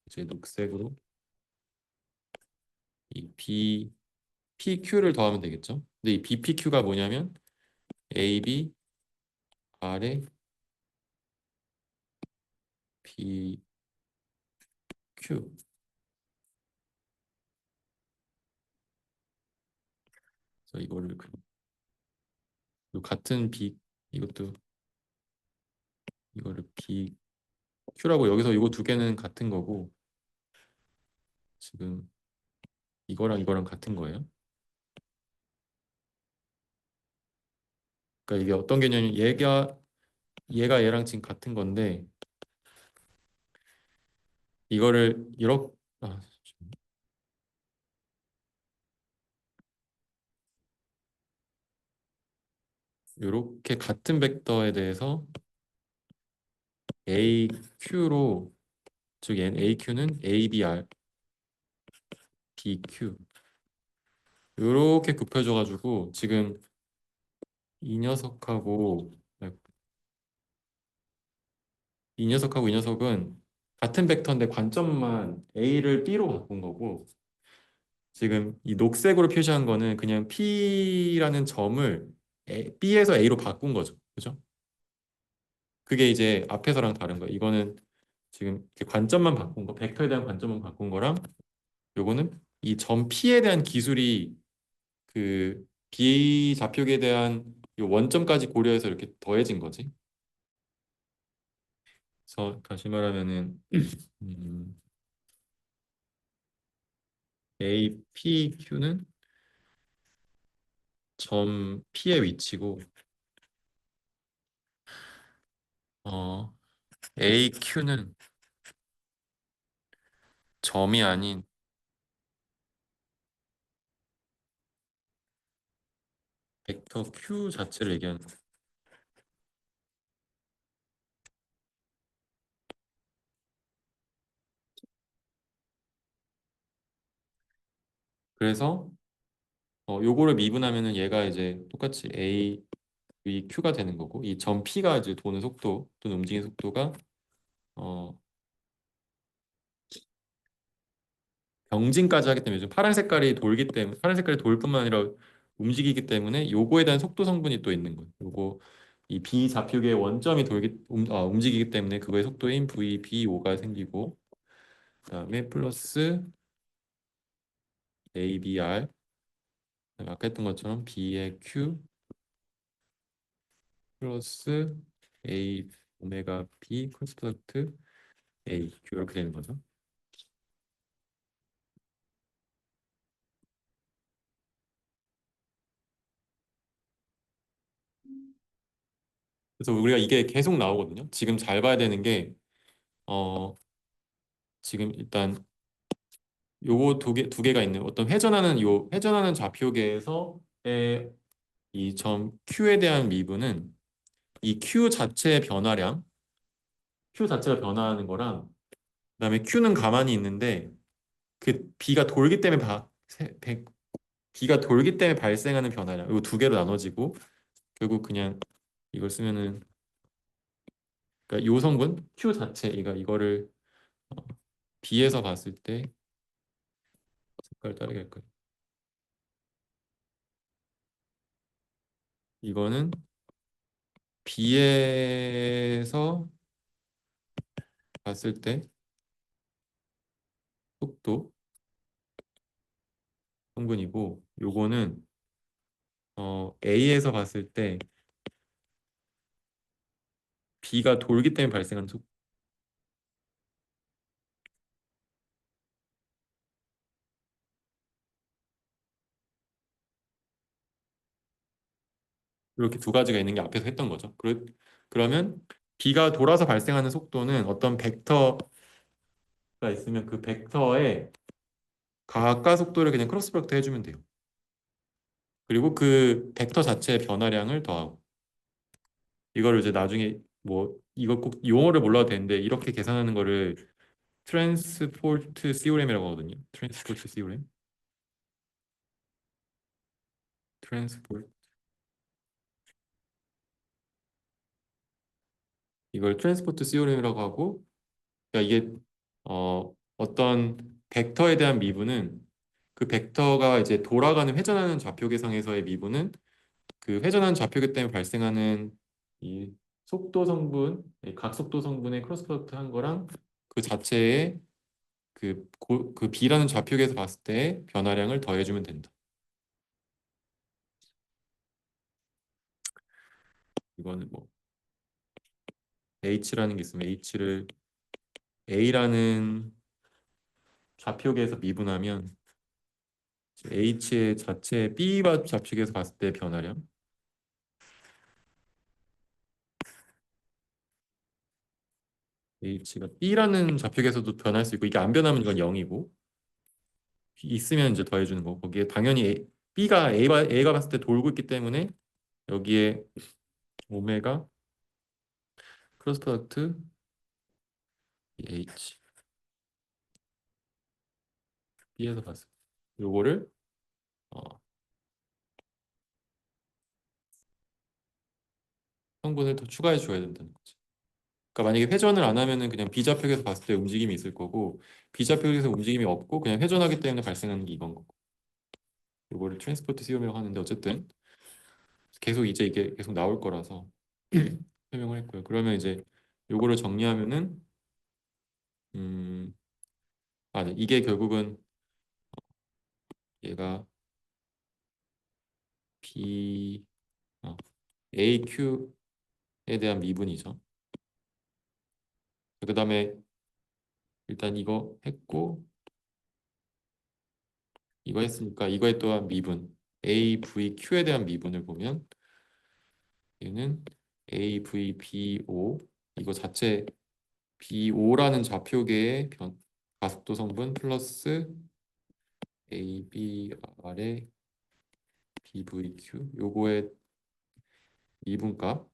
이제 녹색으로 이 PQ를 더하면 되겠죠. 근데 이 BPQ가 뭐냐면 AB, R에 BQ. 그래서 이거를 같은 B 이것도 이거를 BQ라고 여기서 이거 두 개는 같은 거고 지금 이거랑 이거랑 같은 거예요. 그러니까 이게 어떤 개념이 얘가 얘가 얘랑 지금 같은 건데 이거를 이렇게 이렇게 같은 벡터에 대해서 AQ로 즉 얘는 AQ는 ABR, BQ 이렇게 굽혀져가지고 지금 이 녀석하고 이 녀석하고 이 녀석은 같은 벡터인데 관점만 A를 B로 바꾼 거고 지금 이 녹색으로 표시한 거는 그냥 P라는 점을 B에서 A로 바꾼 거죠. 그죠? 그게 이제 앞에서랑 다른 거예요. 이거는 지금 이렇게 관점만 바꾼 거, 벡터에 대한 관점만 바꾼 거랑 요거는 이 점 P에 대한 기술이 그 비좌표에 대한 요 원점까지 고려해서 이렇게 더해진 거지. 그래서 다시 말하면은 음, APQ는 점 P의 위치고 어, AQ는 점이 아닌 벡터 Q 자체를 얘기하는 거예요. 그래서 요거를 미분하면은 얘가 이제 똑같이 A 위 Q가 되는 거고 이 점 P가 이제 도는 속도 또는 움직이는 속도가 어, 경진까지 하기 때문에 요즘 파란 색깔이 돌기 때문에 파란 색깔이 돌 뿐만 아니라 움직이기 때문에 요거에 대한 속도 성분이 또 있는 거예요. 요거 이 비좌표계의 원점이 움직이기 때문에 그거의 속도인 VBO가 생기고 그다음에 플러스 ABR 아까 했던 것처럼 B의 Q 플러스 A 오메가 B 크로스 프로덕트 A Q 이렇게 되는 거죠. 그래서 우리가 이게 계속 나오거든요. 지금 잘 봐야 되는 게 어, 지금 일단 요거 두 개가 있는 어떤 회전하는 요 회전하는 좌표계에서의 이 점 Q에 대한 미분은 이 Q 자체의 변화량, Q 자체가 변화하는 거랑 그다음에 Q는 가만히 있는데 그 B가 돌기 때문에 B가 돌기 때문에 발생하는 변화량 요 두 개로 나눠지고 결국 그냥 이걸 쓰면은 그러니까 요 성분 Q 자체 이거를 어, B에서 봤을 때 색깔 다르게 할 거예요. 이거는 B에서 봤을 때 속도 성분이고 요거는 A에서 봤을 때 B가 돌기 때문에 발생하는 속도 이렇게 두 가지가 있는 게 앞에서 했던 거죠. 그러면 B가 돌아서 발생하는 속도는 어떤 벡터가 있으면 그 벡터의 가까 속도를 그냥 크로스 프로덕트 해주면 돼요. 그리고 그 벡터 자체의 변화량을 더하고 이거를 이제 나중에 뭐 이거 꼭 용어를 몰라도 되는데 이렇게 계산하는 거를 트랜스포트 시오렘이라고 하거든요. 트랜스포트 시오렘. 트랜스포트 이걸 트랜스포트 시오렘이라고 하고 그러니까 이게 어떤 벡터에 대한 미분은 그 벡터가 이제 돌아가는 회전하는 좌표계상에서의 미분은 그 회전하는 좌표계 때문에 발생하는 이 속도 성분, 이 각속도 성분의 크로스 프로덕트 한 거랑 그 자체의 그 B라는 좌표계에서 봤을 때 변화량을 더해주면 된다. 이거는 뭐 H라는 게 있으면 H를 A라는 좌표계에서 미분하면 H의 자체 B와 좌표계에서 봤을 때 변화량 h가 b라는 좌표계에서도 변할 수 있고 이게 안 변하면 이건 0이고 있으면 이제 더해주는 거고 거기에 당연히 b가 a가 봤을 때 돌고 있기 때문에 여기에 오메가 크로스 프로덕트 h b에서 봤을 때 요거를 어, 성분을 더 추가해 줘야 된다는 거지. 그러니까 만약에 회전을 안 하면은 그냥 비좌표에서 봤을 때 움직임이 있을 거고 비좌표에서 움직임이 없고 그냥 회전하기 때문에 발생하는 게 이건 거고 요거를 트랜스포트 시험이라고 하는데 어쨌든 계속 이제 이게 계속 나올 거라서 설명을 했고요. 그러면 이제 요거를 정리하면은 음, 네. 이게 결국은 얘가 B AQ에 대한 미분이죠. 그 다음에 일단 이거 했고 이거 했으니까 이거에 또한 미분 AVQ에 대한 미분을 보면 얘는 AVBO 이거 자체 BO라는 좌표계의 가속도 성분 플러스 ABR의 BVQ 요거의 미분값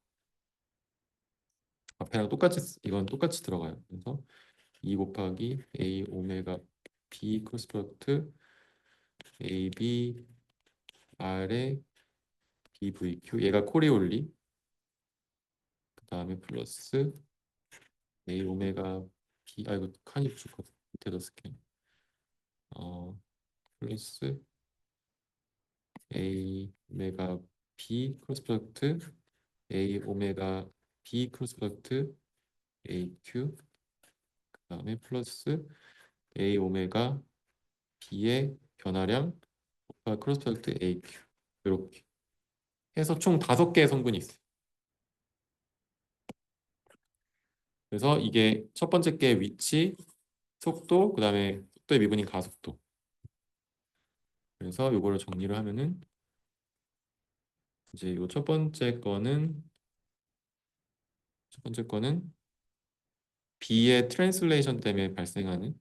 앞에랑 똑같이 이건 똑같이 들어가요. 그래서 2 곱하기 A 오메가 B 크로스 프로덕트 AB R의 BVQ 얘가 코리올리 그 다음에 플러스 A 오메가 B 이거 칸이 부족하다 밑에다 쓸게 플러스 A 오메가 B 크로스 프로덕트 A 오메가 B 크로스 프로덕트 AQ 그 다음에 플러스 A 오메가 B의 변화량 크로스 프로덕트 AQ 이렇게 해서 총 5개의 성분이 있어요. 그래서 이게 첫 번째 게 위치, 속도, 그 다음에 속도의 미분인 가속도. 그래서 이거를 정리를 하면은 이제 요 첫 번째 거는 B의 트랜슬레이션 때문에 발생하는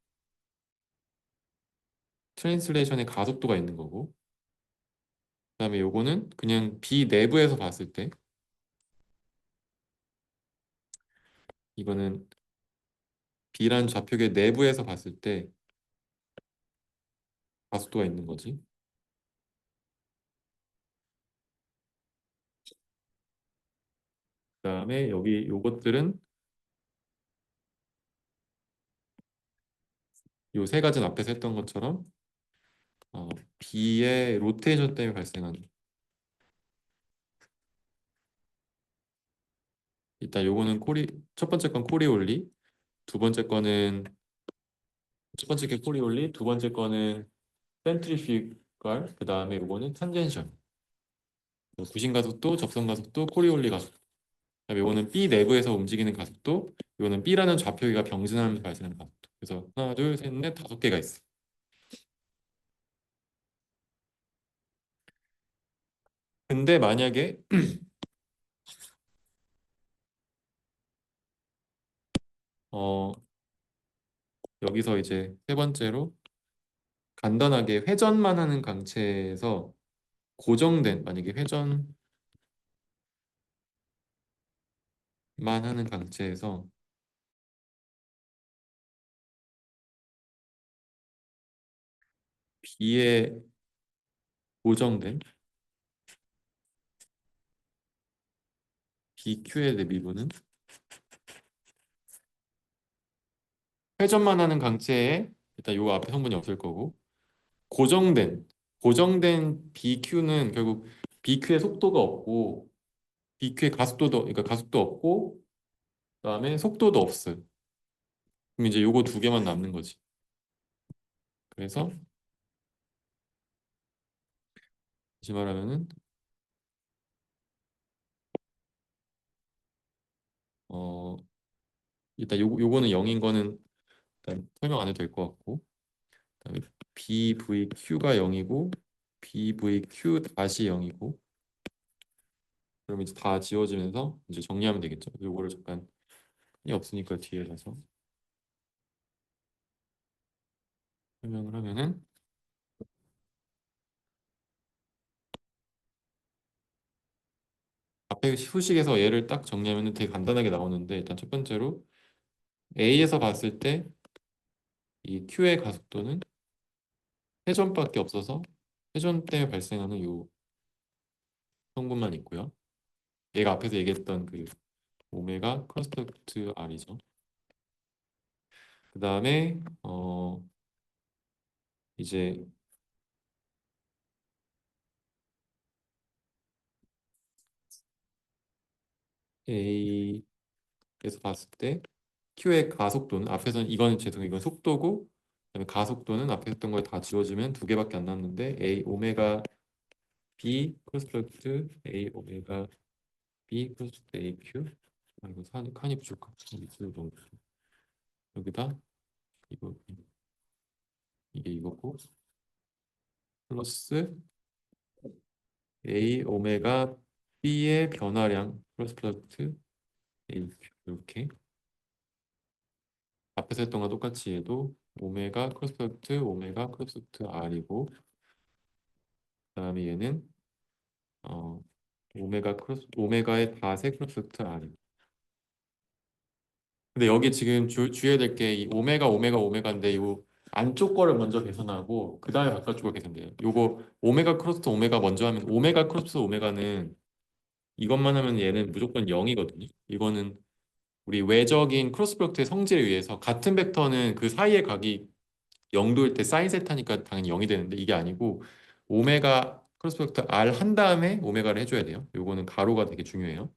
트랜슬레이션의 가속도가 있는 거고 그다음에 요거는 그냥 B 내부에서 봤을 때 이거는 B란 좌표계 내부에서 봤을 때 가속도가 있는 거지. 그다음에 여기 요것들은 요 세 가지는 앞에서 했던 것처럼 B의 로테이션 때문에 발생하는 일단 요거는 첫 번째 건 코리올리 두 번째 거는 첫 번째 게 코리올리 두 번째 거는 센트리퓨갈 그 다음에 요거는 탄젠션 부신 가속도 접선 가속도 코리올리 가속도 그다음에 요거는 B 내부에서 움직이는 가속도 요거는 B라는 좌표기가 병진하면서 발생하는 가속도 그래서 하나 둘 셋 넷 5개가 있어 근데 만약에 어 여기서 이제 세 번째로 간단하게 회전만 하는 강체에서 고정된 만약에 회전만 하는 강체에서 B에 고정된 BQ의 대비분은 회전만 하는 강체에 일단 요 앞에 성분이 없을 거고 고정된 BQ는 결국 BQ의 속도가 없고 BQ의 가속도도 그러니까 가속도 없고 그다음에 속도도 없어요. 그럼 이제 요거 두 개만 남는 거지. 그래서 다시 말하면은 어 일단 요거는 0인 거는 일단 설명 안 해도 될 것 같고 그다음에 BVQ가 0이고 BVQ 다시 0이고 그럼 이제 다 지워지면서 이제 정리하면 되겠죠. 요거를 잠깐 없으니까 뒤에 가서 설명을 하면은 앞에 수식에서 얘를 딱 정리하면 되게 간단하게 나오는데 일단 첫 번째로 A에서 봤을 때 이 Q의 가속도는 회전밖에 없어서 회전 때문에 발생하는 요 성분만 있고요. 얘가 앞에서 얘기했던 그 오메가 크로스 프로덕트 R이죠. 그 다음에 이제 A에서 봤을 때 Q의 가속도는 앞에서는 이거는 죄송해요. 이건 속도고 그다음에 가속도는 앞에 했던 걸 다 지워주면 두 개밖에 안 남는데 A 오메가 B 크로스 프로덕트 A 오메가 B 크로스 프로덕트 AQ 아 이거 칸이 부족하 밑으로 넣어 여기다 이거 이게 이거고 플러스 A 오메가 B의 변화량 크로스 프로덕트 AQ 이렇게 앞에서 했던 거 똑같이 해도 오메가 크로스 프로덕트 오메가 크로스 프로덕트 R이고 그다음에 얘는 어 오메가의 다세 크로스 프로덕트 R. 근데 여기 지금 주의해야 될 게 이 오메가인데 이 안쪽 거를 먼저 계산하고 그 다음에 바깥쪽 걸 계산돼요. 요거 오메가 크로스 오메가 먼저 하면 오메가 크로스 오메가는 이것만 하면 얘는 무조건 0이거든요. 이거는 우리 외적인 크로스 프로덕트의 성질에 의해서 같은 벡터는 그 사이의 각이 0도일 때 사인 세타니까 당연히 0이 되는데 이게 아니고 오메가 크로스 프로덕트 R 한 다음에 오메가를 해줘야 돼요. 요거는 가로가 되게 중요해요.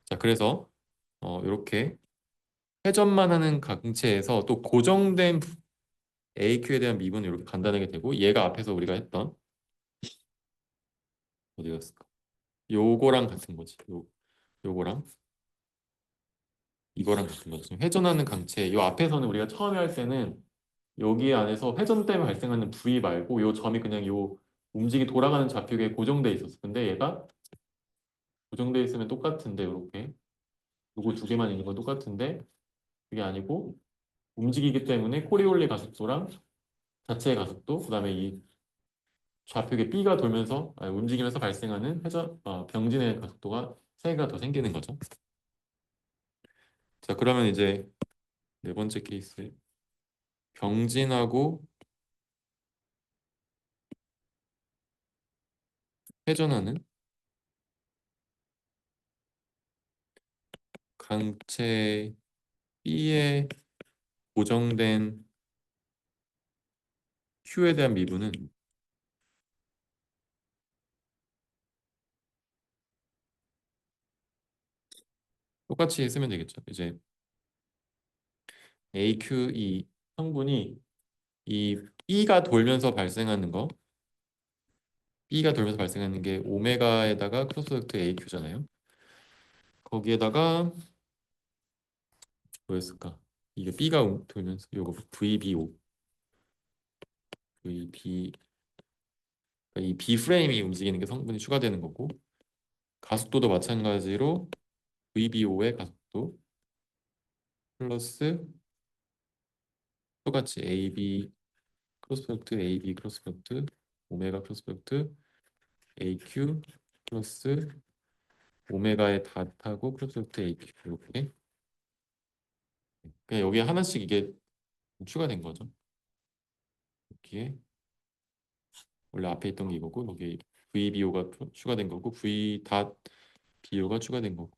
자, 그래서 이렇게 회전만 하는 강체에서 또 고정된 AQ에 대한 미분은 이렇게 간단하게 되고 얘가 앞에서 우리가 했던 어디였을까? 요거랑 같은 거지. 요거랑 이거랑 같은 거지. 지금 회전하는 강체 요 앞에서는 우리가 처음에 할 때는 여기 안에서 회전 때문에 발생하는 V 말고 요 점이 그냥 요 움직이 돌아가는 좌표계에 고정돼 있었어. 근데 얘가 고정돼 있으면 똑같은데 이렇게 요거 두 개만 있는 건 똑같은데 그게 아니고 움직이기 때문에 코리올리 가속도랑 자체의 가속도 그다음에 이 좌표계 B가 돌면서 움직이면서 발생하는 병진의 가속도가 세 개가 더 생기는 거죠. 자, 그러면 이제 네 번째 케이스 병진하고 회전하는 강체 B의 고정된 Q에 대한 미분은 똑같이 쓰면 되겠죠. 이제 AQ 이 성분이 이 B가 돌면서 발생하는 게 오메가에다가 크로스 프로덕트 AQ잖아요. 거기에다가 뭐였을까? 이게 B가 돌면서 요거 VBO VB 이 B 프레임이 움직이는 게 성분이 추가되는 거고 가속도도 마찬가지로 VBO의 가속도 플러스 똑같이 AB 크로스 프로덕트 오메가 크로스 프로덕트 AQ 플러스 오메가의 닷하고 크로스 프로덕트 AQ 이렇게 그냥 여기에 하나씩 이게 추가된 거죠. 여기에 원래 앞에 있던 게 이거고 여기 VBO가 추가된 거고 V 닷 BO가 추가된 거고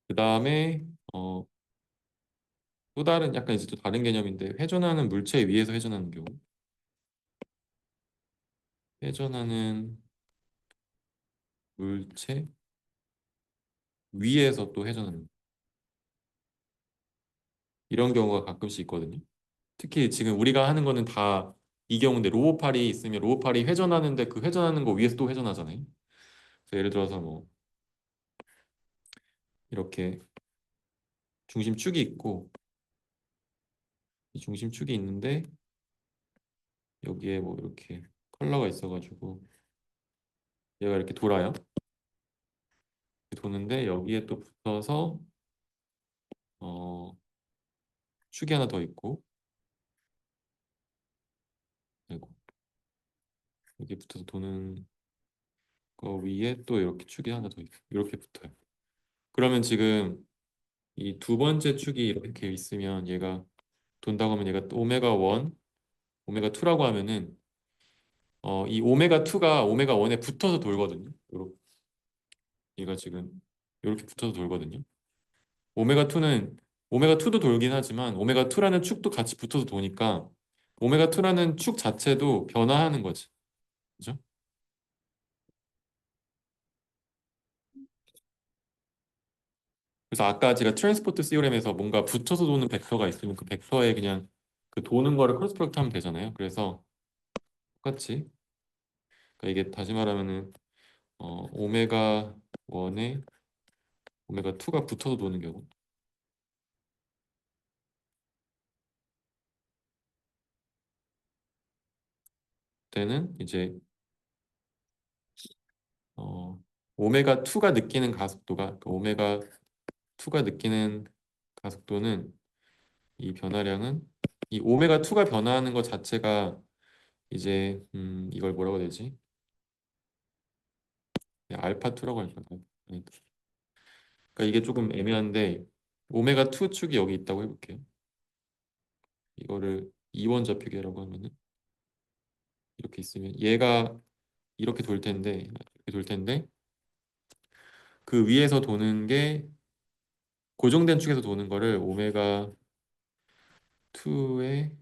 그 다음에 또 다른 약간 이제 또 다른 개념인데 회전하는 물체 위에서 회전하는 경우 회전하는 물체 위에서 또 회전하는 이런 경우가 가끔씩 있거든요. 특히 지금 우리가 하는 거는 다 이 경우인데 로봇팔이 있으면 로봇팔이 회전하는데 그 회전하는 거 위에서 또 회전하잖아요. 그래서 예를 들어서 뭐 이렇게 중심축이 있고 이 중심축이 있는데 여기에 뭐 이렇게 컬러가 있어가지고 얘가 이렇게 돌아요. 도는데 여기에 또 붙어서 어, 축이 하나 더 있고 아이고, 여기 붙어서 도는 거 위에 또 이렇게 축이 하나 더 있고 이렇게 붙어요. 그러면 지금 이 두 번째 축이 이렇게 있으면 얘가 돈다고 하면 얘가 또 오메가 1, 오메가 2라고 하면은 이 오메가 2가 오메가 1에 붙어서 돌거든요. 얘가 지금 이렇게 붙어서 돌거든요. 오메가 2는 오메가 2도 돌긴 하지만 오메가 2라는 축도 같이 붙어서 도니까 오메가 2라는 축 자체도 변화하는 거지. 그죠? 그래서 아까 제가 트랜스포트 시오렘에서 뭔가 붙어서 도는 벡터가 있으면 그 벡터에 그냥 그 도는 거를 크로스 프로덕트 하면 되잖아요. 그래서 똑같이 그러니까 이게 다시 말하면은 오메가 1에 오메가 2가 붙어서 도는 경우 때는 이제 어, 오메가 2가 느끼는 가속도가 그 오메가 2가 느끼는 가속도는 이 변화량은 이 오메가 2가 변화하는 것 자체가 이제 이걸 뭐라고 해야 되지? 알파 2라고 할까? 아니다. 그러니까 이게 조금 애매한데 오메가 2 축이 여기 있다고 해볼게요. 이거를 이원 좌표계라고 하면은 이렇게 있으면 얘가 이렇게 돌 텐데 이렇게 돌 텐데 그 위에서 도는 게 고정된 축에서 도는 거를 오메가 2의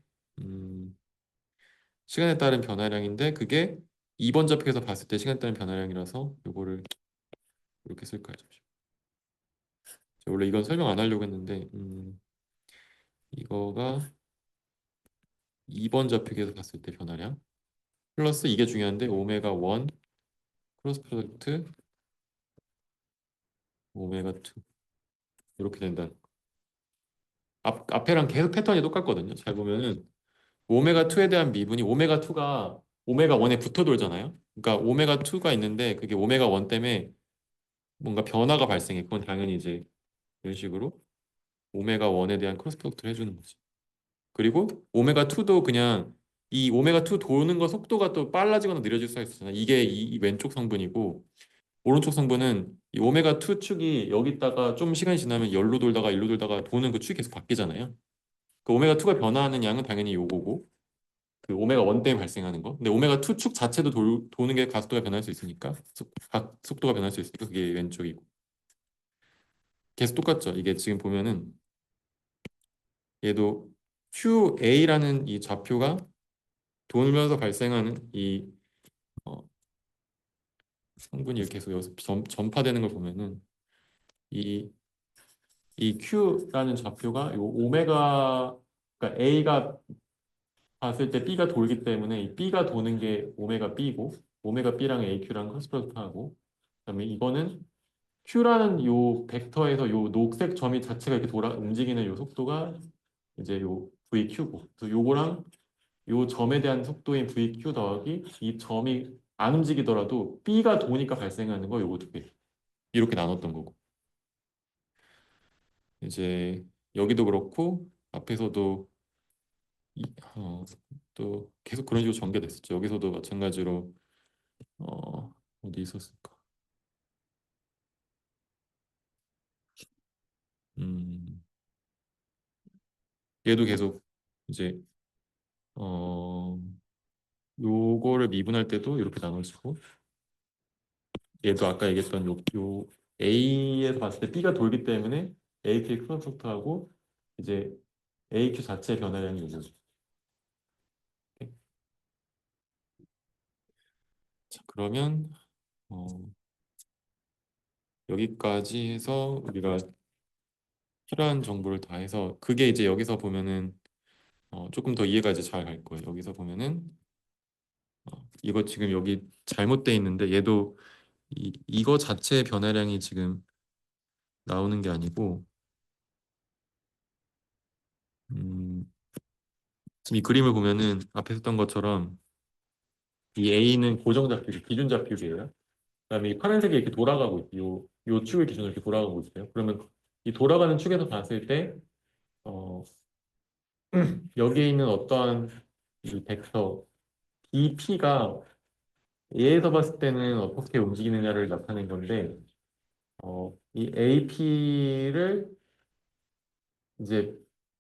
시간에 따른 변화량인데 그게 2번 좌표에서 봤을 때 시간에 따른 변화량이라서 이거를 이렇게 쓸까요? 잠시만요. 제가 원래 이건 설명 안 하려고 했는데 이거가 2번 좌표에서 봤을 때 변화량 플러스 이게 중요한데 오메가 1 크로스 프로덕트 오메가 2 이렇게 된다. 앞에랑 계속 패턴이 똑같거든요. 잘 보면은 오메가 2에 대한 미분이 오메가 2가 오메가 1에 붙어 돌잖아요. 그러니까 오메가 2가 있는데 그게 오메가 1 때문에 뭔가 변화가 발생해. 그건 당연히 이제 이런 식으로 오메가 1에 대한 크로스 프로덕트를 해주는 거지. 그리고 오메가 2도 그냥 이 오메가 2 도는 거 속도가 또 빨라지거나 느려질 수가 있잖아요. 이게 이 왼쪽 성분이고 오른쪽 성분은 이 오메가 2 축이 여기다가 좀 시간이 지나면 열로 돌다가 일로 돌다가 도는 그 축이 계속 바뀌잖아요. 그 오메가 2가 변화하는 양은 당연히 요거고 그 오메가 1 때문에 발생하는 거. 근데 오메가 2 축 자체도 도는 게 가속도가 변할 수 있으니까 각 속도가 변할 수 있으니까 그게 왼쪽이고 계속 똑같죠. 이게 지금 보면은 얘도 QA라는 이 좌표가 돌면서 발생하는 이 어, 성분이 이렇게 계속 여기서 전파되는 걸 보면은 이, 이 Q라는 좌표가 이 오메가 그러니까 A가 봤을 때 B가 돌기 때문에 이 B가 도는 게 오메가 B고 오메가 B랑 AQ랑 크로스 프로덕트하고 그다음에 이거는 Q라는 요 벡터에서 요 녹색 점이 자체가 이렇게 돌아 움직이는 요 속도가 이제 요 VQ고 그래서 요거랑 요 점에 대한 속도인 VQ 더하기 이 점이 안 움직이더라도 B가 도니까 발생하는 거 요거 두 개. 이렇게 나눴던 거고. 이제 여기도 그렇고 앞에서도 이, 어, 또 계속 그런 식으로 전개됐었죠. 여기서도 마찬가지로 어디 있었을까? 음, 얘도 계속 이제 어, 요거를 미분할 때도 이렇게 나눠지고 얘도 아까 얘기했던 요 A에서 봤을 때 B가 돌기 때문에 AQ 크로스프로덕트하고 이제 AQ 자체 변화량이 요거죠. 자, 그러면 어, 여기까지 해서 우리가 필요한 정보를 다 해서 그게 이제 여기서 보면은 조금 더 이해가 이제 잘 갈 거예요. 여기서 보면은 이거 지금 여기 잘못돼 있는데 얘도 이거 자체의 변화량이 지금 나오는 게 아니고 음, 지금 이 그림을 보면은 앞에 썼던 것처럼 이 A는 고정 좌표율, 기준 좌표율이에요. 그다음에 이 파란색이 이렇게 돌아가고 있어요. 요 축을 기준으로 이렇게 돌아가고 있어요. 그러면 이 돌아가는 축에서 봤을 때 어, 여기에 있는 어떠한 이 벡터 BP가 A에서 봤을 때는 어떻게 움직이느냐를 나타낸 건데 이 AP를 이제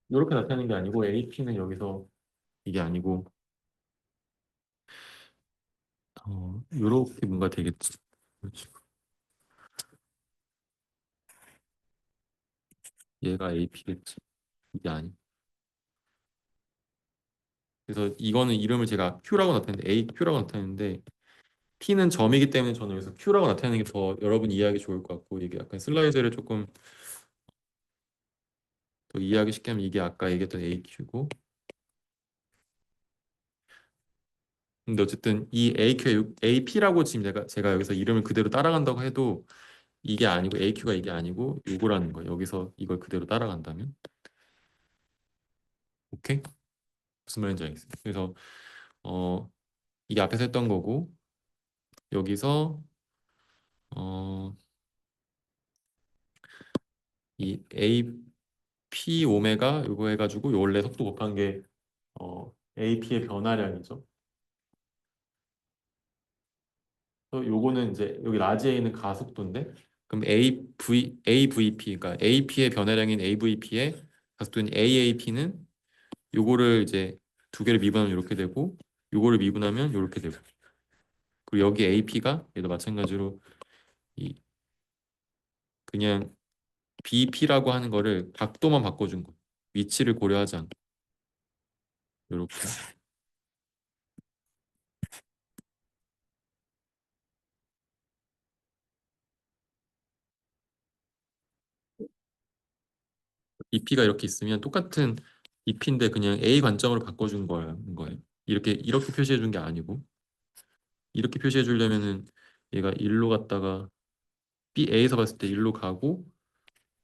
이렇게 나타내는 게 아니고 AP는 여기서 이게 아니고 이렇게 뭔가 되겠지. 그렇지. 얘가 AP겠지. 이게 아니. 그래서 이거는 이름을 제가 Q라고 나타냈는데 AQ라고 나타냈는데 P는 점이기 때문에 저는 여기서 Q라고 나타내는 게 더 여러분 이해하기 좋을 것 같고 이게 약간 슬라이드를 조금 더 이해하기 쉽게 하면 이게 아까 얘기했던 AQ고 근데 어쨌든 이 AQ, AP라고 지금 제가 여기서 이름을 그대로 따라간다고 해도 이게 아니고 AQ가 이게 아니고 요거라는 거예요. 여기서 이걸 그대로 따라간다면 오케이? 무슨 말인지 알겠어요. 그래서 어 이게 앞에서 했던 거고 여기서 어 이 AP 오메가 요거 해가지고 요 원래 속도 곱한 게 AP의 변화량이죠. 또 요거는 이제 여기 라지 A는 가속도인데 그럼 AVP 그러니까 AP의 변화량인 AVP의 가속도인 AAP는 요거를 이제 두 개를 미분하면 이렇게 되고 요거를 미분하면 이렇게 되고 그리고 여기 AP가 얘도 마찬가지로 이 그냥 BP라고 하는 거를 각도만 바꿔준 거 위치를 고려하지 않고 이렇게 BP가 이렇게 있으면 똑같은 BP인데 그냥 A 관점으로 바꿔준 거예요. 이렇게 표시해 준 게 아니고 이렇게 표시해 주려면은 얘가 1로 갔다가 A에서 봤을 때 1로 가고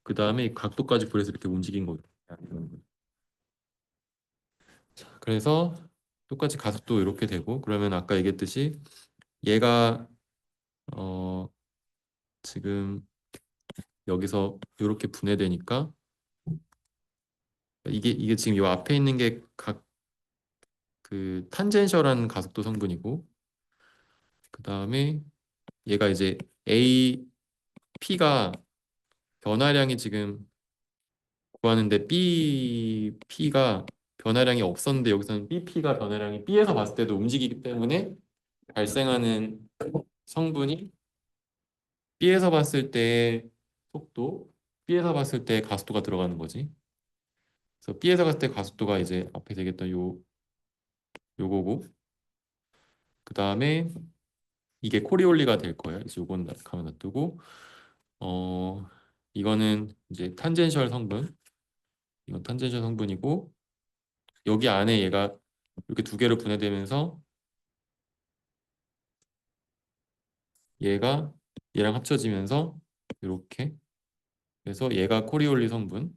그 다음에 각도까지 그래서 이렇게 움직인 거예요. 그래서 똑같이 가속도 이렇게 되고 그러면 아까 얘기했듯이 얘가 어 지금 여기서 이렇게 분해되니까 이게 지금 이 앞에 있는 게 각 그 탄젠셜한 가속도 성분이고 그 다음에 얘가 이제 AP가 변화량이 지금 구하는데 BP가 변화량이 없었는데 여기서는 BP가 변화량이 B에서 봤을 때도 움직이기 때문에 발생하는 성분이 B에서 봤을 때 속도, B에서 봤을 때 가속도가 들어가는 거지. 그래서 B에서 봤을 때 가속도가 이제 앞에 되겠던 요거고 그 다음에 이게 코리올리가 될 거예요. 그래서 요건 가만 놔두고 어 이거는 이제 탄젠셜 성분 이건 탄젠셜 성분이고 여기 안에 얘가 이렇게 두 개로 분해되면서 얘가 얘랑 합쳐지면서 이렇게 그래서 얘가 코리올리 성분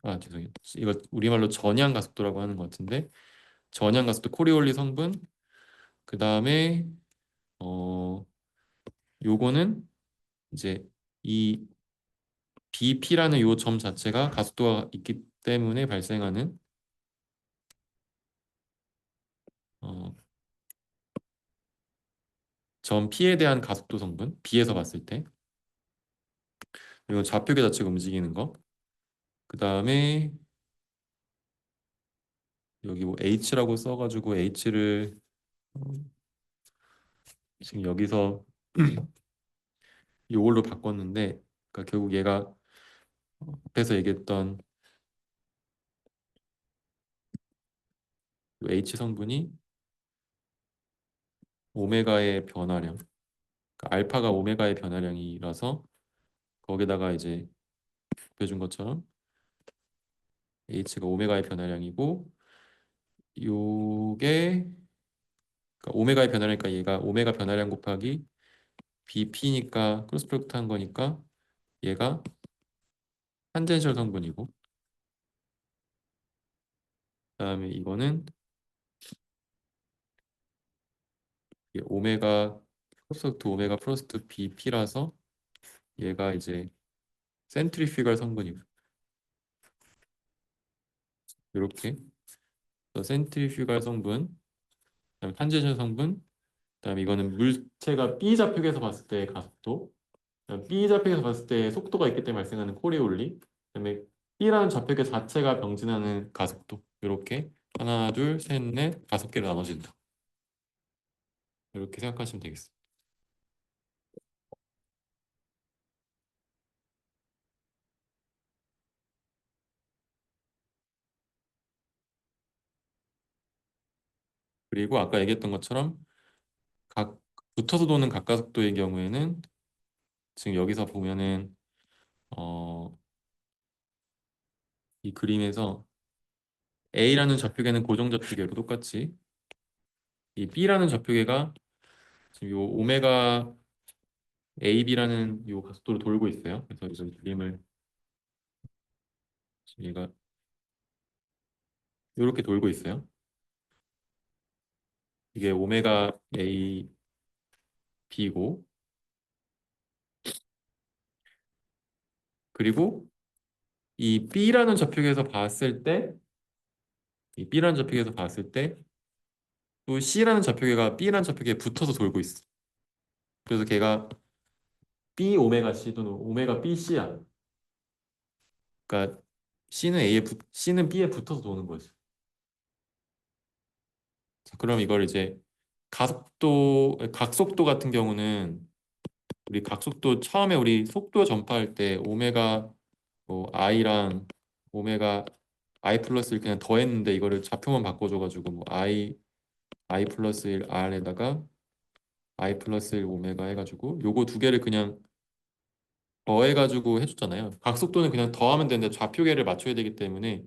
아 죄송해요 이거 우리말로 전향 가속도라고 하는 것 같은데 전향 가속도 코리올리 성분 그 다음에 어 요거는 이제 이 BP라는 요 점 자체가 가속도가 있기 때문에 발생하는 어, 점 P에 대한 가속도 성분 B에서 봤을 때 그리고 좌표계 자체가 움직이는 거 그 다음에 여기 뭐 H라고 써가지고 H를 지금 여기서 이걸로 바꿨는데 그러니까 결국 얘가 앞에서 얘기했던 이 H 성분이 오메가의 변화량 그러니까 알파가 오메가의 변화량이라서 거기다가 이제 곱해준 것처럼 H가 오메가의 변화량이고 요게 그러니까 오메가의 변화량이니까 얘가 오메가 변화량 곱하기 BP니까 크로스 프로덕트 한 거니까 얘가 탄젠셜 성분이고, 그다음에 이거는 이게 오메가 프로스트 오메가 프로스트 BP라서 얘가 이제 센트리퓨갈 성분이고, 이렇게 센트리퓨갈 성분, 그다음에 탄젠셜 성분, 그다음에 이거는 물체가 B 좌표계에서 봤을 때의 가속도, 그다음에 B 좌표계에서 봤을 때 속도가 있기 때문에 발생하는 코리올리, 그다음에 B라는 좌표계 자체가 병진하는 가속도, 이렇게 하나, 둘, 셋, 넷, 다섯 개로 나눠진다. 이렇게 생각하시면 되겠습니다. 그리고 아까 얘기했던 것처럼 각 붙어서 도는 각가속도의 경우에는 지금 여기서 보면은 어, 이 그림에서 A라는 좌표계는 고정 좌표계로 똑같이 이 B라는 좌표계가 지금 요 오메가 AB라는 요 가속도로 돌고 있어요. 그래서 좀 그림을 지금 얘가 이렇게 돌고 있어요. 이게 오메가 AB고, 그리고 이 B라는 좌표계에서 봤을 때 이 B라는 좌표계에서 봤을 때 또 C라는 좌표계가 B라는 좌표계에 붙어서 돌고 있어. 그래서 걔가 B 오메가 C 또는 오메가 BC야. 그러니까 C는 B에 붙어서 도는 거지. 자, 그럼 이걸 이제 각속도 같은 경우는 우리 각속도 처음에 우리 속도 전파할 때 오메가 뭐 I랑 오메가 I 플러스를 그냥 더했는데 이거를 좌표만 바꿔줘가지고 뭐 I 플러스 1 R에다가 I 플러스 1 오메가 해가지고 요거 두 개를 그냥 더해가지고 해줬잖아요. 각속도는 그냥 더하면 되는데 좌표계를 맞춰야 되기 때문에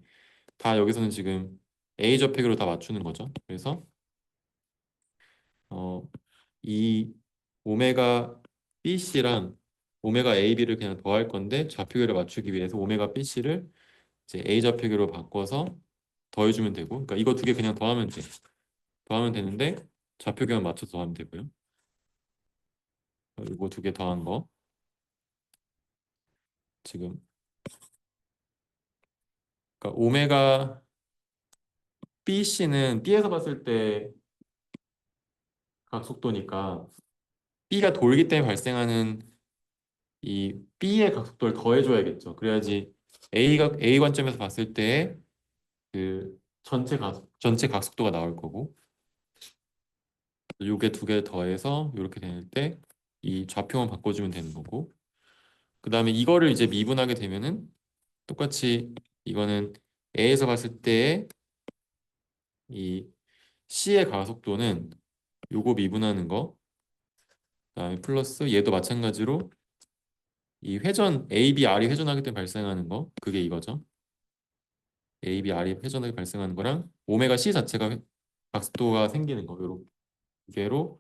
다 여기서는 지금 A 좌표계로 다 맞추는 거죠. 그래서 이 오메가 BC랑 오메가 AB를 그냥 더할 건데 좌표계를 맞추기 위해서 오메가 BC를 이제 A 좌표계로 바꿔서 더해주면 되고, 그러니까 이거 두 개 그냥 더하면 돼. 더하면 되는데 좌표계만 맞춰서 더하면 되고요. 이거 두 개 더한 거 지금, 그러니까 오메가 BC는 B에서 봤을 때 각속도니까 B가 돌기 때문에 발생하는 이 B의 각속도를 더해줘야겠죠. 그래야지 A 관점에서 봤을 때 그 전체 각속도가 나올 거고, 요게 두 개 더해서 이렇게 될 때 이 좌표만 바꿔주면 되는 거고, 그 다음에 이거를 이제 미분하게 되면은 똑같이 이거는 A에서 봤을 때 이 C의 가속도는 요거 미분하는 거, 그다음에 플러스 얘도 마찬가지로 이 회전 ABR이 회전하기 때문에 발생하는 거, 그게 이거죠. ABR이 회전하게 발생하는 거랑 오메가 C 자체가 각도가 생기는 거, 요렇게 두 개로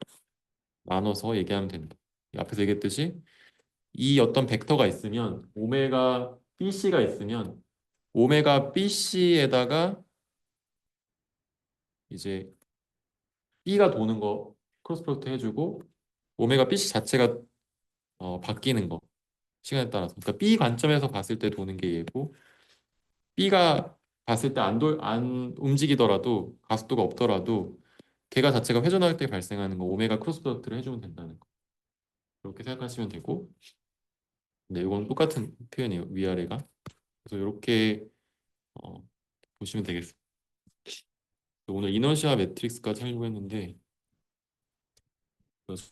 나눠서 얘기하면 됩니다. 앞에서 얘기했듯이 이 어떤 벡터가 있으면 오메가 BC가 있으면 오메가 BC에다가 이제 B가 도는 거 크로스 프로덕트 해주고 오메가 BC 자체가 바뀌는 거 시간에 따라서, 그러니까 B 관점에서 봤을 때 도는 게 얘고 B가 봤을 때 안 움직이더라도 가속도가 없더라도 걔가 자체가 회전할 때 발생하는 거 오메가 크로스 프로덕트를 해주면 된다는 거, 그렇게 생각하시면 되고, 네, 이건 똑같은 표현이에요, 위아래가. 그래서 이렇게 어, 보시면 되겠습니다. 오늘 이너시아 매트릭스까지 하려고 했는데 혹시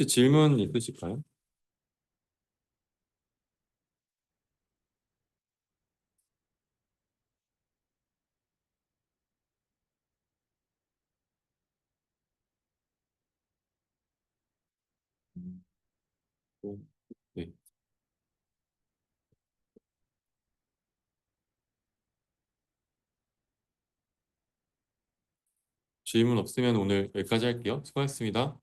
질문 있으실까요? 음, 네. 질문 없으면 오늘 여기까지 할게요. 수고하셨습니다.